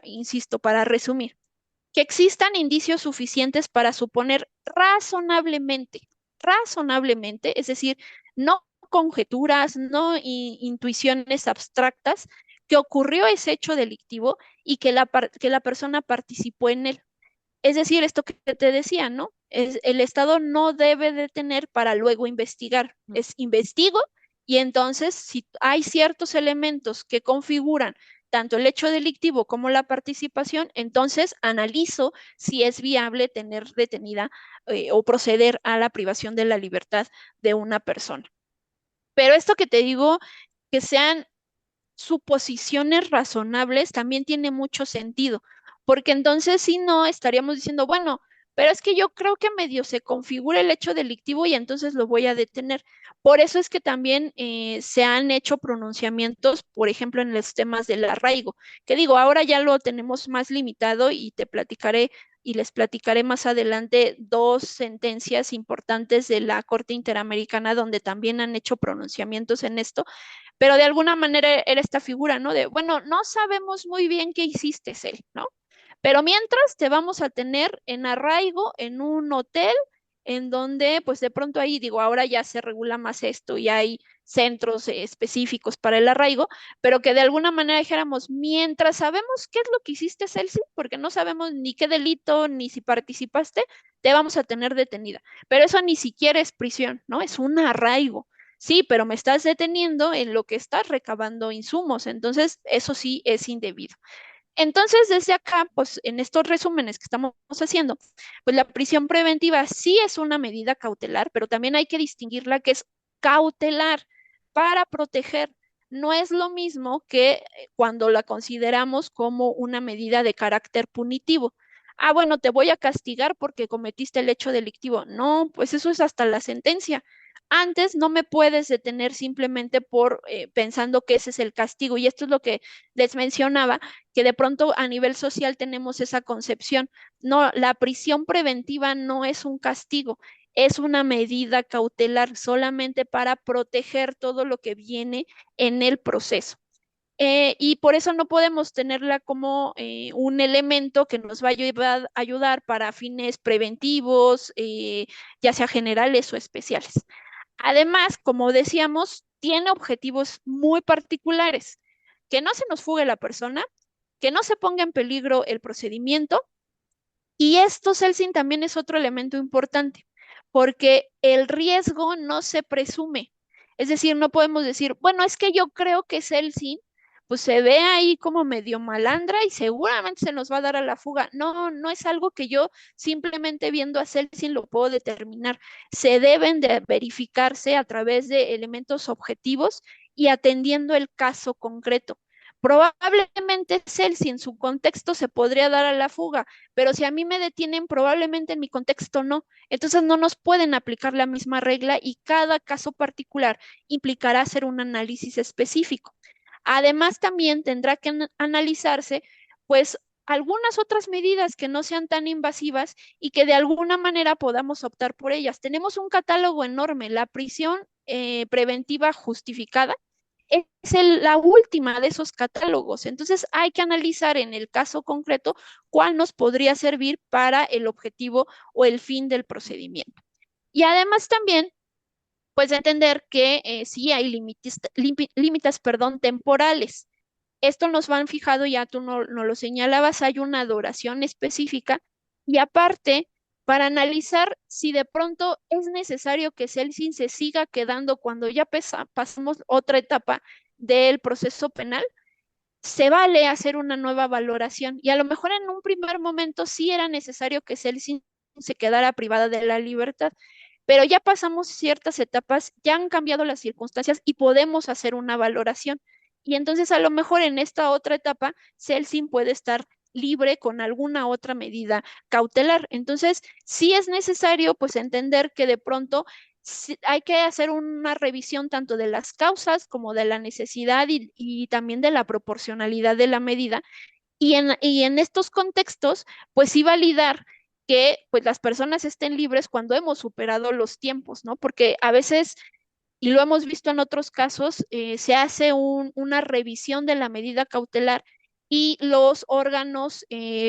S2: insisto, para resumir, que existan indicios suficientes para suponer razonablemente, es decir, no conjeturas, no intuiciones abstractas, que ocurrió ese hecho delictivo y que que la persona participó en él. Es decir, esto que te decía, ¿no? El Estado no debe detener para luego investigar. Es investigo y entonces si hay ciertos elementos que configuran tanto el hecho delictivo como la participación, entonces analizo si es viable tener detenida o proceder a la privación de la libertad de una persona. Pero esto que te digo, que sean suposiciones razonables, también tiene mucho sentido, porque entonces si no, estaríamos diciendo, bueno, pero es que yo creo que medio se configura el hecho delictivo y entonces lo voy a detener. Por eso es que también se han hecho pronunciamientos, por ejemplo, en los temas del arraigo, que digo, ahora ya lo tenemos más limitado y te platicaré y les platicaré más adelante dos sentencias importantes de la Corte Interamericana donde también han hecho pronunciamientos en esto, pero de alguna manera era esta figura, ¿no? De, bueno, no sabemos muy bien qué hiciste, él, ¿no? Pero mientras te vamos a tener en arraigo en un hotel en donde, pues de pronto ahí, digo, ahora ya se regula más esto y hay centros específicos para el arraigo, pero que de alguna manera dijéramos, mientras sabemos qué es lo que hiciste, Celsi, porque no sabemos ni qué delito, ni si participaste, te vamos a tener detenida. Pero eso ni siquiera es prisión, ¿no? Es un arraigo. Sí, pero me estás deteniendo en lo que estás recabando insumos, entonces eso sí es indebido. Entonces, desde acá, pues en estos resúmenes que estamos haciendo, pues la prisión preventiva sí es una medida cautelar, pero también hay que distinguirla que es cautelar para proteger. No es lo mismo que cuando la consideramos como una medida de carácter punitivo. Ah, bueno, te voy a castigar porque cometiste el hecho delictivo. No, pues eso es hasta la sentencia. Antes no me puedes detener simplemente por pensando que ese es el castigo. Y esto es lo que les mencionaba, que de pronto a nivel social tenemos esa concepción. No, la prisión preventiva no es un castigo, es una medida cautelar solamente para proteger todo lo que viene en el proceso. Y por eso no podemos tenerla como un elemento que nos va a ayudar para fines preventivos, ya sea generales o especiales. Además, como decíamos, tiene objetivos muy particulares, que no se nos fugue la persona, que no se ponga en peligro el procedimiento. Y esto, Celsin, también es otro elemento importante, porque el riesgo no se presume. Es decir, no podemos decir, bueno, es que yo creo que Celsin, pues se ve ahí como medio malandra y seguramente se nos va a dar a la fuga. No, no es algo que yo simplemente viendo a Celsin lo puedo determinar. Se deben de verificarse a través de elementos objetivos y atendiendo el caso concreto. Probablemente Celsi en su contexto se podría dar a la fuga, pero si a mí me detienen, probablemente en mi contexto no. Entonces no nos pueden aplicar la misma regla y cada caso particular implicará hacer un análisis específico. Además, también tendrá que analizarse, pues, algunas otras medidas que no sean tan invasivas y que de alguna manera podamos optar por ellas. Tenemos un catálogo enorme, la prisión preventiva justificada es la última de esos catálogos. Entonces hay que analizar en el caso concreto cuál nos podría servir para el objetivo o el fin del procedimiento. Y además también, pues entender que sí hay límites, perdón, temporales. Esto nos van fijado, ya tú no lo señalabas, hay una duración específica y aparte, para analizar si de pronto es necesario que Celsin se siga quedando cuando ya pasamos otra etapa del proceso penal, se vale hacer una nueva valoración y a lo mejor en un primer momento sí era necesario que Celsin se quedara privada de la libertad, pero ya pasamos ciertas etapas, ya han cambiado las circunstancias y podemos hacer una valoración. Y entonces a lo mejor en esta otra etapa, Celsin puede estar libre con alguna otra medida cautelar. Entonces, sí es necesario pues entender que de pronto hay que hacer una revisión tanto de las causas como de la necesidad y también de la proporcionalidad de la medida. Y en estos contextos, pues sí validar que pues las personas estén libres cuando hemos superado los tiempos, ¿no? Porque a veces, y lo hemos visto en otros casos, se hace una revisión de la medida cautelar y los órganos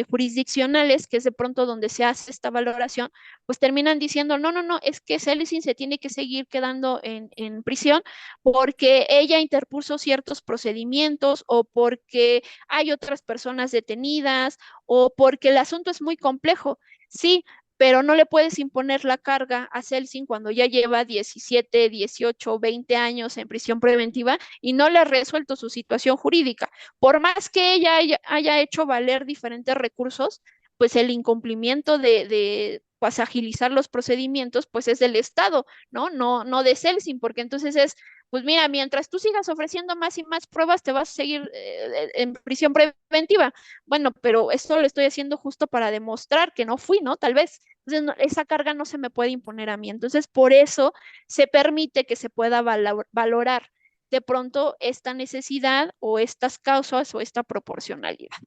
S2: jurisdiccionales, que es de pronto donde se hace esta valoración, pues terminan diciendo, no, no, no, es que Celicin se tiene que seguir quedando en prisión porque ella interpuso ciertos procedimientos o porque hay otras personas detenidas o porque el asunto es muy complejo. Sí, pero no le puedes imponer la carga a Celsin cuando ya lleva 17, 18, 20 años en prisión preventiva y no le ha resuelto su situación jurídica. Por más que ella haya hecho valer diferentes recursos, pues el incumplimiento de pues, agilizar los procedimientos, pues es del Estado, ¿no? No de Celsin, porque entonces es, pues mira, mientras tú sigas ofreciendo más y más pruebas, te vas a seguir en prisión preventiva. Bueno, pero esto lo estoy haciendo justo para demostrar que no fui, ¿no? Tal vez. Entonces, esa carga no se me puede imponer a mí. Entonces, por eso se permite que se pueda valorar de pronto esta necesidad o estas causas o esta proporcionalidad.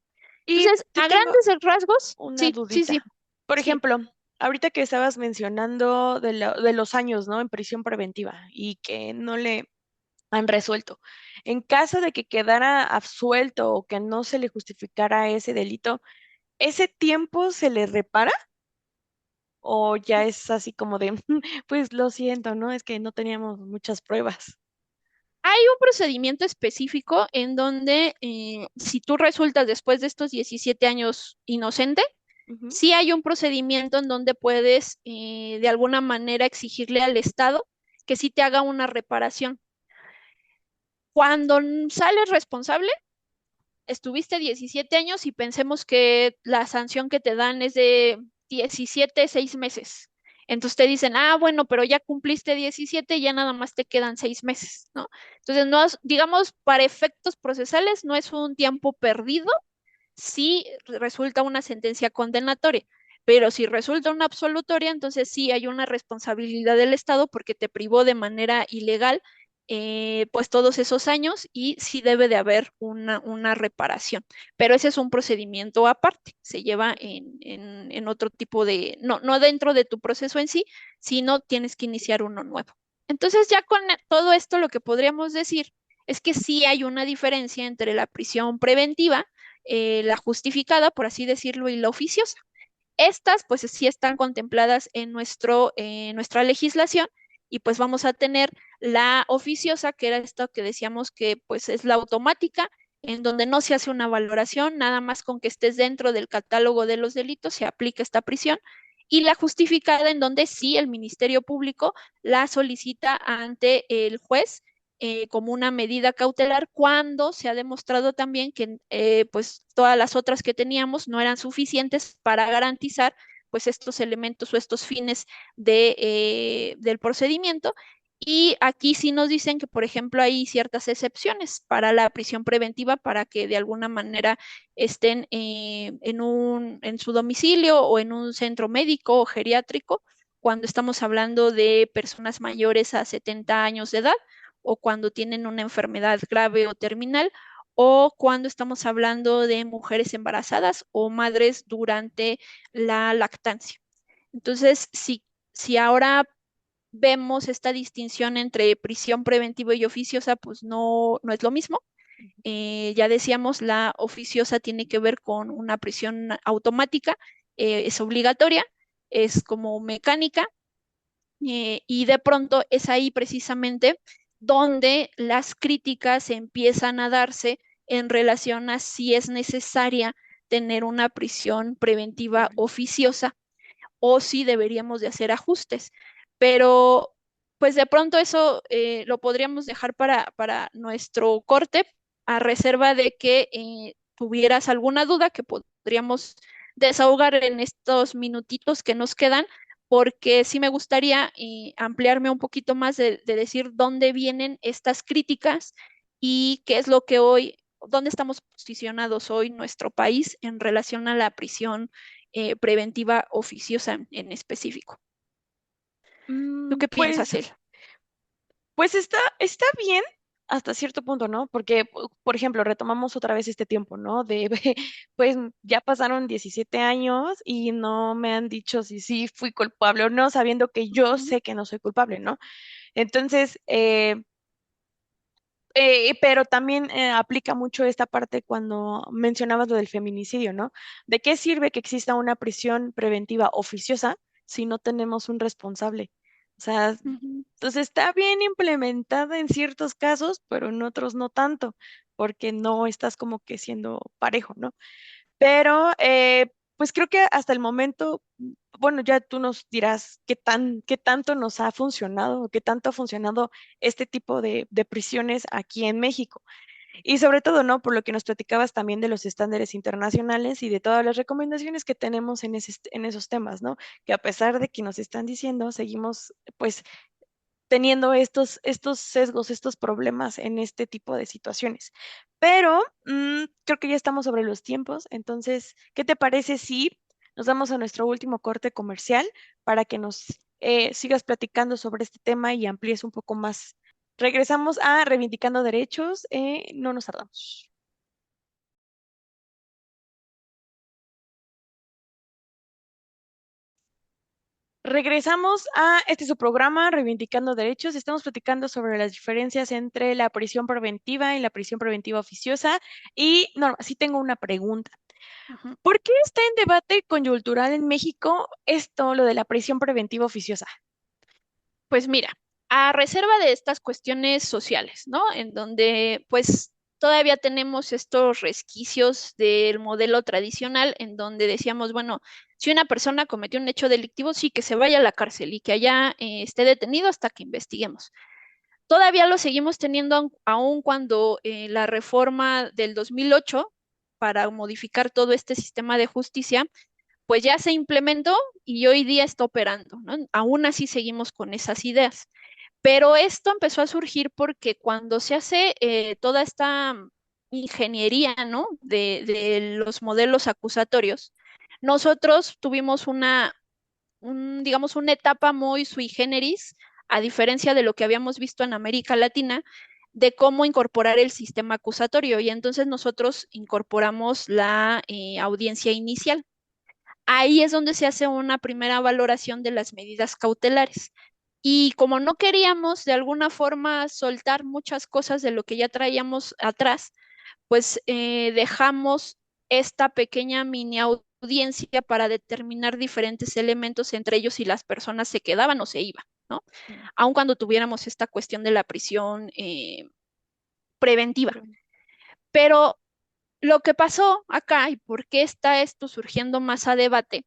S1: Y
S2: Entonces,
S1: yo
S2: a
S1: tengo
S2: grandes rasgos,
S1: una
S2: sí, sí, sí,
S1: dudita. Por
S2: sí.
S1: ejemplo, ahorita que estabas mencionando de los años, ¿no? En prisión preventiva y que no le han resuelto. En caso de que quedara absuelto o que no se le justificara ese delito, ¿ese tiempo se le repara? ¿O ya es así como de, pues lo siento, ¿no? Es que no teníamos muchas pruebas.
S2: Hay un procedimiento específico en donde si tú resultas después de estos 17 años inocente,
S1: Ujú.
S2: sí hay un procedimiento en donde puedes de alguna manera exigirle al Estado que sí te haga una reparación. Cuando sales responsable, estuviste 17 años y pensemos que la sanción que te dan es de 17, 6 meses. Entonces te dicen, ah, bueno, pero ya cumpliste 17, ya nada más te quedan 6 meses, ¿no? Entonces, no es, digamos, para efectos procesales no es un tiempo perdido si resulta una sentencia condenatoria. Pero si resulta una absolutoria, entonces sí hay una responsabilidad del Estado porque te privó de manera ilegal pues todos esos años y sí debe de haber una reparación. Pero ese es un procedimiento aparte, se lleva en otro tipo de, no dentro de tu proceso en sí, sino tienes que iniciar uno nuevo. Entonces ya con todo esto lo que podríamos decir es que sí hay una diferencia entre la prisión preventiva, la justificada, por así decirlo, y la oficiosa. Estas, pues sí están contempladas en nuestra legislación y pues vamos a tener la oficiosa, que era esto que decíamos que pues es la automática, en donde no se hace una valoración, nada más con que estés dentro del catálogo de los delitos se aplica esta prisión. Y la justificada, en donde sí el Ministerio Público la solicita ante el juez como una medida cautelar cuando se ha demostrado también que pues todas las otras que teníamos no eran suficientes para garantizar pues estos elementos o estos fines del procedimiento. Y aquí sí nos dicen que, por ejemplo, hay ciertas excepciones para la prisión preventiva para que de alguna manera estén en su domicilio o en un centro médico o geriátrico cuando estamos hablando de personas mayores a 70 años de edad o cuando tienen una enfermedad grave o terminal, o cuando estamos hablando de mujeres embarazadas o madres durante la lactancia. Entonces, si ahora vemos esta distinción entre prisión preventiva y oficiosa, pues no es lo mismo. Ya decíamos, la oficiosa tiene que ver con una prisión automática, es obligatoria, es como mecánica, y de pronto es ahí precisamente donde las críticas empiezan a darse en relación a si es necesaria tener una prisión preventiva oficiosa o si deberíamos de hacer ajustes. Pero pues de pronto eso lo podríamos dejar para nuestro corte a reserva de que tuvieras alguna duda que podríamos desahogar en estos minutitos que nos quedan, porque sí me gustaría ampliarme un poquito más de decir dónde vienen estas críticas y qué es lo que hoy, dónde estamos posicionados hoy nuestro país en relación a la prisión preventiva oficiosa en específico. ¿Tú qué piensas,
S1: Pues,
S2: él?
S1: pues está bien hasta cierto punto, ¿no? Porque, por ejemplo, retomamos otra vez este tiempo, ¿no? De, pues ya pasaron 17 años y no me han dicho si sí fui culpable o no, sabiendo que yo
S2: Ujú,
S1: sé que no soy culpable, ¿no? Entonces, pero también aplica mucho esta parte cuando mencionabas lo del feminicidio, ¿no? ¿De qué sirve que exista una prisión preventiva oficiosa si no tenemos un responsable? O sea,
S2: ujú.
S1: entonces está bien implementada en ciertos casos, pero en otros no tanto, porque no estás como que siendo parejo, ¿no? Pero pues creo que hasta el momento, bueno, ya tú nos dirás qué tanto nos ha funcionado, o qué tanto ha funcionado este tipo de prisiones aquí en México. Y sobre todo, ¿no? Por lo que nos platicabas también de los estándares internacionales y de todas las recomendaciones que tenemos en esos temas, ¿no? Que a pesar de que nos están diciendo, seguimos pues teniendo estos sesgos, estos problemas en este tipo de situaciones. Pero creo que ya estamos sobre los tiempos, entonces, ¿qué te parece si nos damos a nuestro último corte comercial para que nos sigas platicando sobre este tema y amplíes un poco más? Regresamos a Reivindicando Derechos, no nos tardamos. Regresamos a este su programa, Reivindicando Derechos. Estamos platicando sobre las diferencias entre la prisión preventiva y la prisión preventiva oficiosa. Y no, sí tengo una pregunta.
S2: Ujú.
S1: ¿Por qué está en debate coyuntural en México esto, lo de la prisión preventiva oficiosa?
S2: Pues mira, a reserva de estas cuestiones sociales, ¿no? En donde pues todavía tenemos estos resquicios del modelo tradicional en donde decíamos, bueno, si una persona cometió un hecho delictivo, sí que se vaya a la cárcel y que allá esté detenido hasta que investiguemos. Todavía lo seguimos teniendo aun cuando la reforma del 2008 para modificar todo este sistema de justicia, pues ya se implementó y hoy día está operando, ¿no? Aún así seguimos con esas ideas. Pero esto empezó a surgir porque cuando se hace toda esta ingeniería, ¿no? De los modelos acusatorios, nosotros tuvimos digamos, una etapa muy sui generis, a diferencia de lo que habíamos visto en América Latina, de cómo incorporar el sistema acusatorio. Y entonces nosotros incorporamos la audiencia inicial. Ahí es donde se hace una primera valoración de las medidas cautelares. Y como no queríamos de alguna forma soltar muchas cosas de lo que ya traíamos atrás, pues dejamos esta pequeña mini audiencia para determinar diferentes elementos, entre ellos si las personas se quedaban o se iban, ¿no? Aun cuando tuviéramos esta cuestión de la prisión preventiva. Pero lo que pasó acá y por qué está esto surgiendo más a debate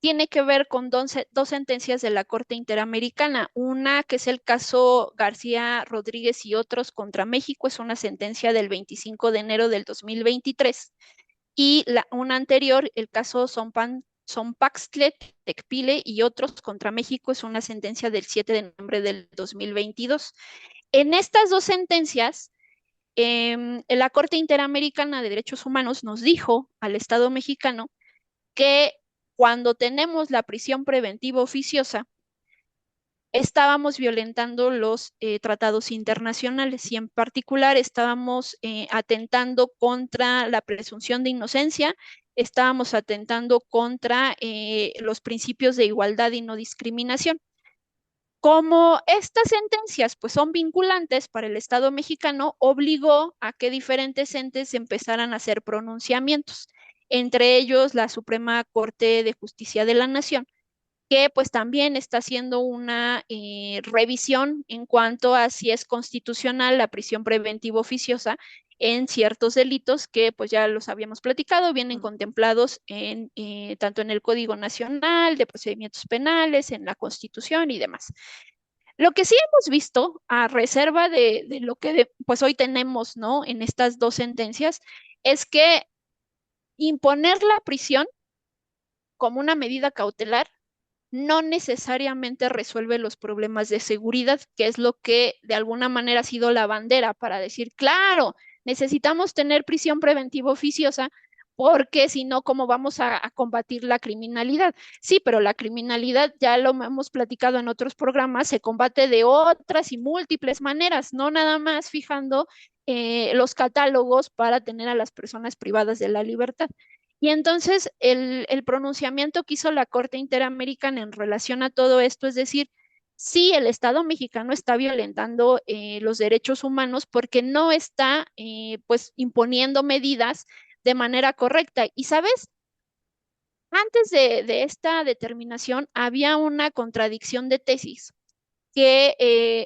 S2: tiene que ver con dos sentencias de la Corte Interamericana. Una que es el caso García Rodríguez y otros contra México, es una sentencia del 25 de enero del 2023. Y una anterior, el caso Sonpaxtle, Tecpile y otros contra México, es una sentencia del 7 de noviembre del 2022. En estas dos sentencias, la Corte Interamericana de Derechos Humanos nos dijo al Estado mexicano que cuando tenemos la prisión preventiva oficiosa, estábamos violentando los tratados internacionales y en particular estábamos atentando contra la presunción de inocencia, estábamos atentando contra los principios de igualdad y no discriminación. Como estas sentencias pues son vinculantes para el Estado mexicano, obligó a que diferentes entes empezaran a hacer pronunciamientos, entre ellos la Suprema Corte de Justicia de la Nación, que pues también está haciendo una revisión en cuanto a si es constitucional la prisión preventiva oficiosa en ciertos delitos que pues ya los habíamos platicado, vienen contemplados tanto en el Código Nacional de Procedimientos Penales, en la Constitución y demás. Lo que sí hemos visto, a reserva de lo que pues hoy tenemos, ¿no? En estas dos sentencias, es que imponer la prisión como una medida cautelar no necesariamente resuelve los problemas de seguridad, que es lo que de alguna manera ha sido la bandera para decir, claro, necesitamos tener prisión preventiva oficiosa porque si no, ¿cómo vamos a combatir la criminalidad? Sí, pero la criminalidad, ya lo hemos platicado en otros programas, se combate de otras y múltiples maneras, no nada más fijando los catálogos para tener a las personas privadas de la libertad. Y entonces el pronunciamiento que hizo la Corte Interamericana en relación a todo esto, es decir, sí, el Estado mexicano está violentando los derechos humanos porque no está pues imponiendo medidas de manera correcta. Y sabes, antes de esta determinación había una contradicción de tesis que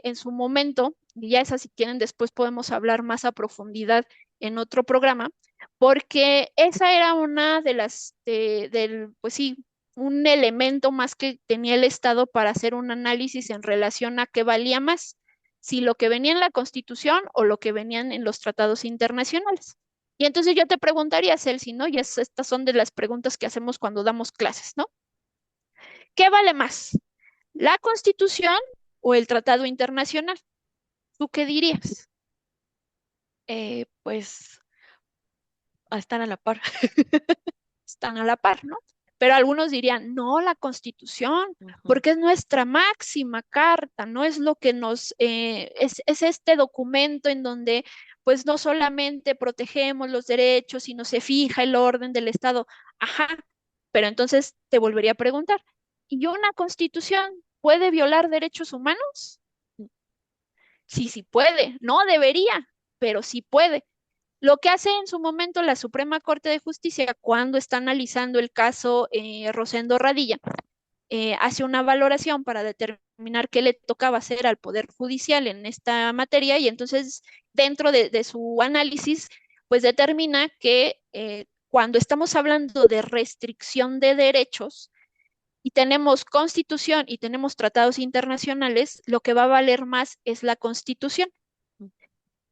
S2: en su momento, y ya esa si quieren después podemos hablar más a profundidad en otro programa, porque esa era una de pues sí, un elemento más que tenía el Estado para hacer un análisis en relación a qué valía más, si lo que venía en la Constitución o lo que venían en los tratados internacionales. Y entonces yo te preguntaría, Celsi, ¿no? Y estas son de las preguntas que hacemos cuando damos clases, ¿no? ¿Qué vale más? ¿La Constitución o el tratado internacional? ¿Tú qué dirías?
S1: Pues están a la par.
S2: Están a la par, ¿no? Pero algunos dirían, no, la Constitución,
S1: Ujú.
S2: porque es nuestra máxima carta, no es lo que es este documento en donde pues no solamente protegemos los derechos, sino se fija el orden del Estado. Ajá, pero entonces te volvería a preguntar, ¿y una Constitución puede violar derechos humanos? Sí, sí puede, no debería, pero sí puede. Lo que hace en su momento la Suprema Corte de Justicia cuando está analizando el caso Rosendo Radilla, hace una valoración para determinar qué le tocaba hacer al Poder Judicial en esta materia y entonces dentro de su análisis, pues determina que cuando estamos hablando de restricción de derechos y tenemos constitución y tenemos tratados internacionales, lo que va a valer más es la constitución.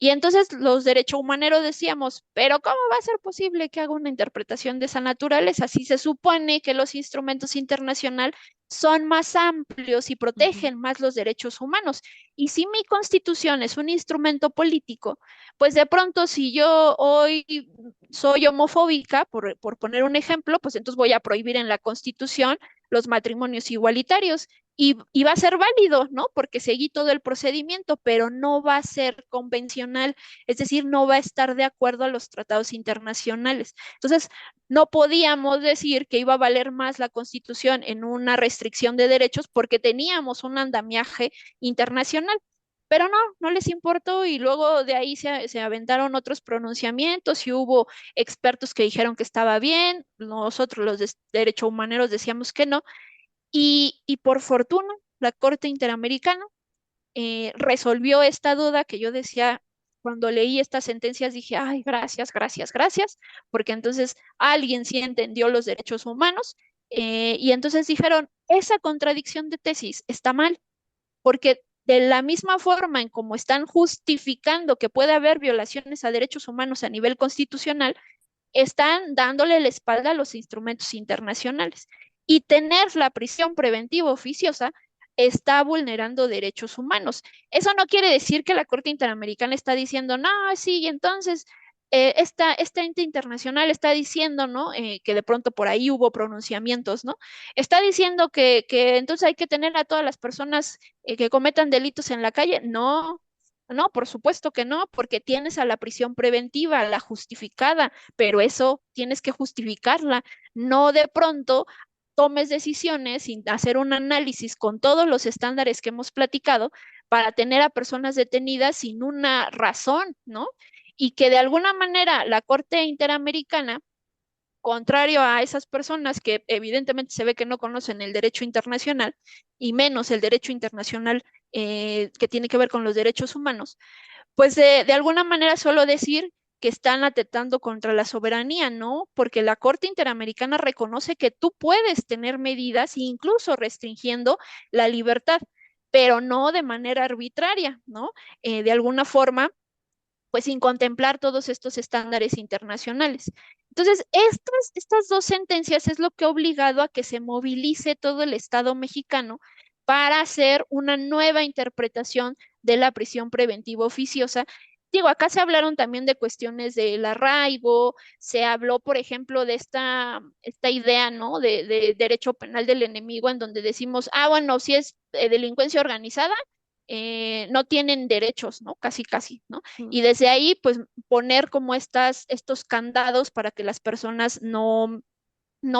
S2: Y entonces los derechohumaneros decíamos, pero ¿cómo va a ser posible que haga una interpretación de esa naturaleza? Si se supone que los instrumentos internacionales son más amplios y
S1: Ujú.
S2: protegen más los derechos humanos. Y si mi constitución es un instrumento político, pues de pronto si yo hoy soy homofóbica, por poner un ejemplo, pues entonces voy a prohibir en la constitución los matrimonios igualitarios y va a ser válido, ¿no? Porque seguí todo el procedimiento, pero no va a ser convencional, es decir, no va a estar de acuerdo a los tratados internacionales. Entonces, no podíamos decir que iba a valer más la Constitución en una restricción de derechos porque teníamos un andamiaje internacional. Pero no, no les importó y luego de ahí se aventaron otros pronunciamientos y hubo expertos que dijeron que estaba bien, nosotros los derechos humaneros decíamos que no, y por fortuna, la Corte Interamericana resolvió esta duda que yo decía cuando leí estas sentencias, dije, ay, gracias, gracias, gracias, porque entonces alguien sí entendió los derechos humanos y entonces dijeron, esa contradicción de tesis está mal, porque de la misma forma en como están justificando que puede haber violaciones a derechos humanos a nivel constitucional, están dándole la espalda a los instrumentos internacionales. Y tener la prisión preventiva oficiosa está vulnerando derechos humanos. Eso no quiere decir que la Corte Interamericana está diciendo, no, sí, y entonces esta ente internacional está diciendo, ¿no? Que de pronto por ahí hubo pronunciamientos, ¿no? Está diciendo que entonces hay que tener a todas las personas que cometan delitos en la calle. No, no, por supuesto que no, porque tienes a la prisión preventiva, la justificada, pero eso tienes que justificarla, no de pronto tomes decisiones sin hacer un análisis con todos los estándares que hemos platicado para tener a personas detenidas sin una razón, ¿no? Y que de alguna manera la Corte Interamericana, contrario a esas personas que evidentemente se ve que no conocen el derecho internacional y menos el derecho internacional que tiene que ver con los derechos humanos, pues de alguna manera solo decir que están atentando contra la soberanía, ¿no? Porque la Corte Interamericana reconoce que tú puedes tener medidas, incluso restringiendo la libertad, pero no de manera arbitraria, ¿no? De alguna forma, pues sin contemplar todos estos estándares internacionales. Entonces, estas dos sentencias es lo que ha obligado a que se movilice todo el Estado mexicano para hacer una nueva interpretación de la prisión preventiva oficiosa. Digo, acá se hablaron también de cuestiones del arraigo, se habló, por ejemplo, de esta idea, ¿no? De derecho penal del enemigo, en donde decimos, ah, bueno, si es delincuencia organizada, no tienen derechos, ¿no? Casi, casi, ¿no?
S1: Mm.
S2: Y desde ahí, pues poner como estos candados para que las personas no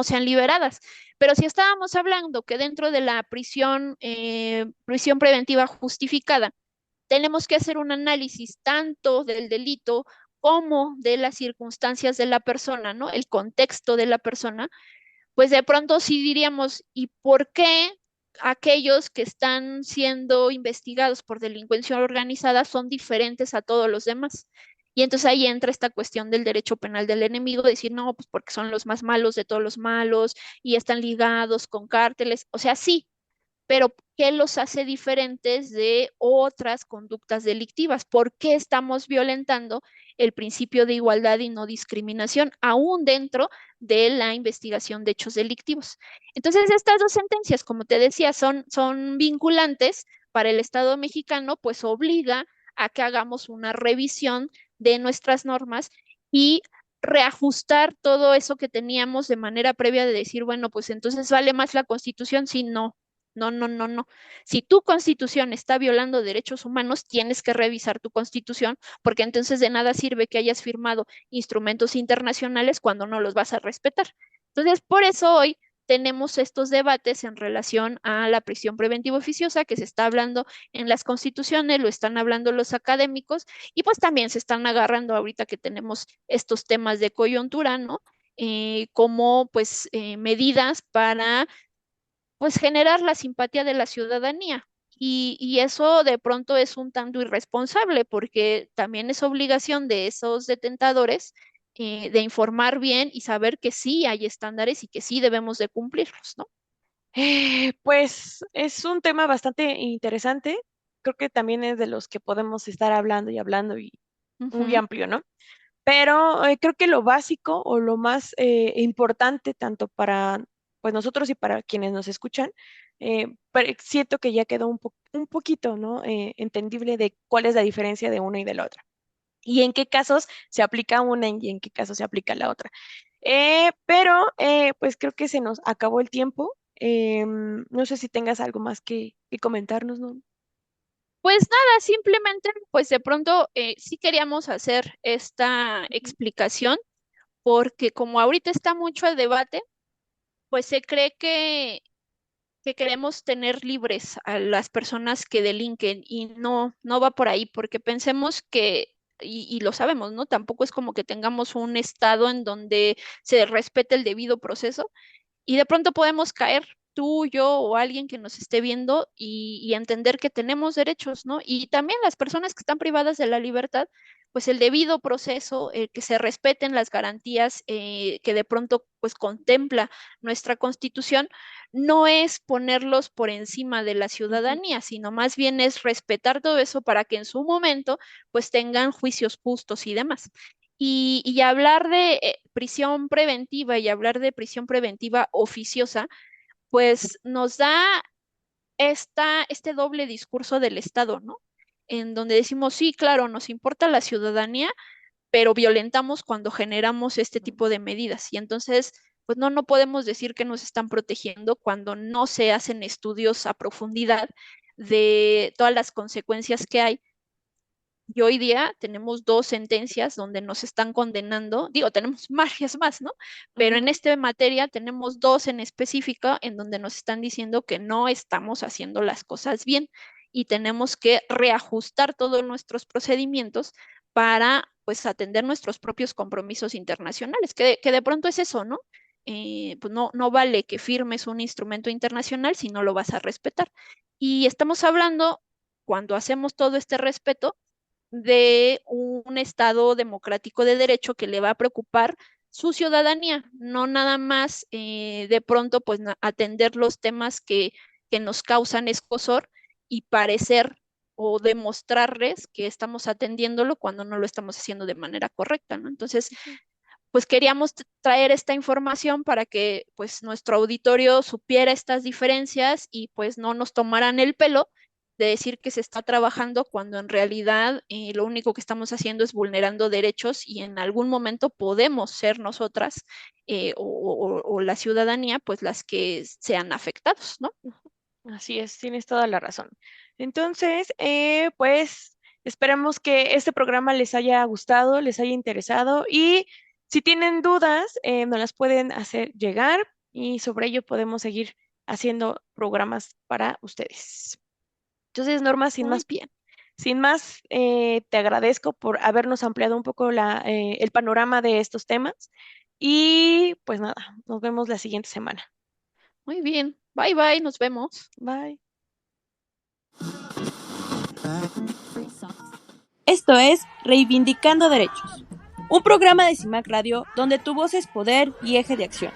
S2: sean liberadas. Pero si estábamos hablando que dentro de la prisión preventiva justificada, tenemos que hacer un análisis tanto del delito como de las circunstancias de la persona, ¿no? El contexto de la persona, pues de pronto sí diríamos, ¿y por qué aquellos que están siendo investigados por delincuencia organizada son diferentes a todos los demás? Y entonces ahí entra esta cuestión del derecho penal del enemigo, decir, no, pues porque son los más malos de todos los malos y están ligados con cárteles. O sea, sí, pero ¿qué los hace diferentes de otras conductas delictivas? ¿Por qué estamos violentando el principio de igualdad y no discriminación, aún dentro de la investigación de hechos delictivos? Entonces, estas dos sentencias, como te decía, son vinculantes para el Estado mexicano, pues obliga a que hagamos una revisión de nuestras normas y reajustar todo eso que teníamos de manera previa de decir, bueno, pues entonces vale más la Constitución, si no, no, no, no, no. Si tu constitución está violando derechos humanos, tienes que revisar tu constitución, porque entonces de nada sirve que hayas firmado instrumentos internacionales cuando no los vas a respetar. Entonces, por eso hoy tenemos estos debates en relación a la prisión preventiva oficiosa que se está hablando en las constituciones, lo están hablando los académicos y pues también se están agarrando ahorita que tenemos estos temas de coyuntura, ¿no? Como pues medidas para pues generar la simpatía de la ciudadanía. Y eso de pronto es un tanto irresponsable porque también es obligación de esos detentadores de informar bien y saber que sí hay estándares y que sí debemos de cumplirlos, ¿no?
S1: Pues es un tema bastante interesante. Creo que también es de los que podemos estar hablando y hablando y muy amplio, ¿no? Pero creo que lo básico o lo más importante, tanto para pues nosotros y para quienes nos escuchan, siento que ya quedó un poquito, ¿no? Entendible de cuál es la diferencia de una y de la otra. Y en qué casos se aplica una y en qué casos se aplica la otra. Pero pues creo que se nos acabó el tiempo. No sé si tengas algo más que comentarnos, ¿no?
S2: Pues nada, simplemente, pues de pronto sí queríamos hacer esta
S1: Ujú.
S2: explicación porque como ahorita está mucho el debate, pues se cree que queremos tener libres a las personas que delinquen y no, no va por ahí, porque pensemos que, y lo sabemos, ¿no? Tampoco es como que tengamos un estado en donde se respete el debido proceso y de pronto podemos caer tú, yo o alguien que nos esté viendo y entender que tenemos derechos, ¿no? Y también las personas que están privadas de la libertad, pues el debido proceso, que se respeten las garantías que de pronto pues contempla nuestra Constitución, no es ponerlos por encima de la
S1: Ujú.
S2: ciudadanía, sino más bien es respetar todo eso para que en su momento pues tengan juicios justos y demás. Y hablar de prisión preventiva y hablar de prisión preventiva oficiosa, pues nos da este doble discurso del Estado, ¿no? En donde decimos, sí, claro, nos importa la ciudadanía, pero violentamos cuando generamos este tipo de medidas. Y entonces, pues no, no podemos decir que nos están protegiendo cuando no se hacen estudios a profundidad de todas las consecuencias que hay y hoy día tenemos dos sentencias donde nos están condenando, digo, tenemos varias más, ¿no? Pero
S1: Ujú.
S2: en esta materia tenemos dos en específico en donde nos están diciendo que no estamos haciendo las cosas bien y tenemos que reajustar todos nuestros procedimientos para, pues, atender nuestros propios compromisos internacionales, que de pronto es eso, ¿no? Pues no, no vale que firmes un instrumento internacional si no lo vas a respetar. Y estamos hablando, cuando hacemos todo este respeto, de un Estado democrático de derecho que le va a preocupar su ciudadanía, no nada más de pronto pues atender los temas que nos causan escozor y parecer o demostrarles que estamos atendiéndolo cuando no lo estamos haciendo de manera correcta, ¿no? Entonces,
S1: Ujú.
S2: pues queríamos traer esta información para que pues nuestro auditorio supiera estas diferencias y pues no nos tomaran el pelo de decir que se está trabajando cuando en realidad lo único que estamos haciendo es vulnerando derechos y en algún momento podemos ser nosotras o la ciudadanía pues las que sean afectados, ¿no?
S1: Así es, tienes toda la razón. Entonces, pues esperamos que este programa les haya gustado, les haya interesado y si tienen dudas, nos las pueden hacer llegar y sobre ello podemos seguir haciendo programas para ustedes. Entonces, Norma,
S2: Muy bien.
S1: sin más, te agradezco por habernos ampliado un poco el panorama de estos temas y pues nada, nos vemos la siguiente semana.
S2: Muy bien. Bye bye, nos vemos.
S1: Bye.
S4: Esto es Reivindicando Derechos, un programa de CIMAC Radio donde tu voz es poder y eje de acción.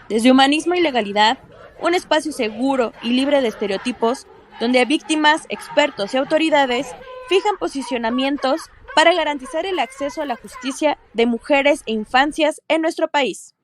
S4: Desde humanismo y legalidad, un espacio seguro y libre de estereotipos, donde víctimas, expertos y autoridades fijan posicionamientos para garantizar el acceso a la justicia de mujeres e infancias en nuestro país.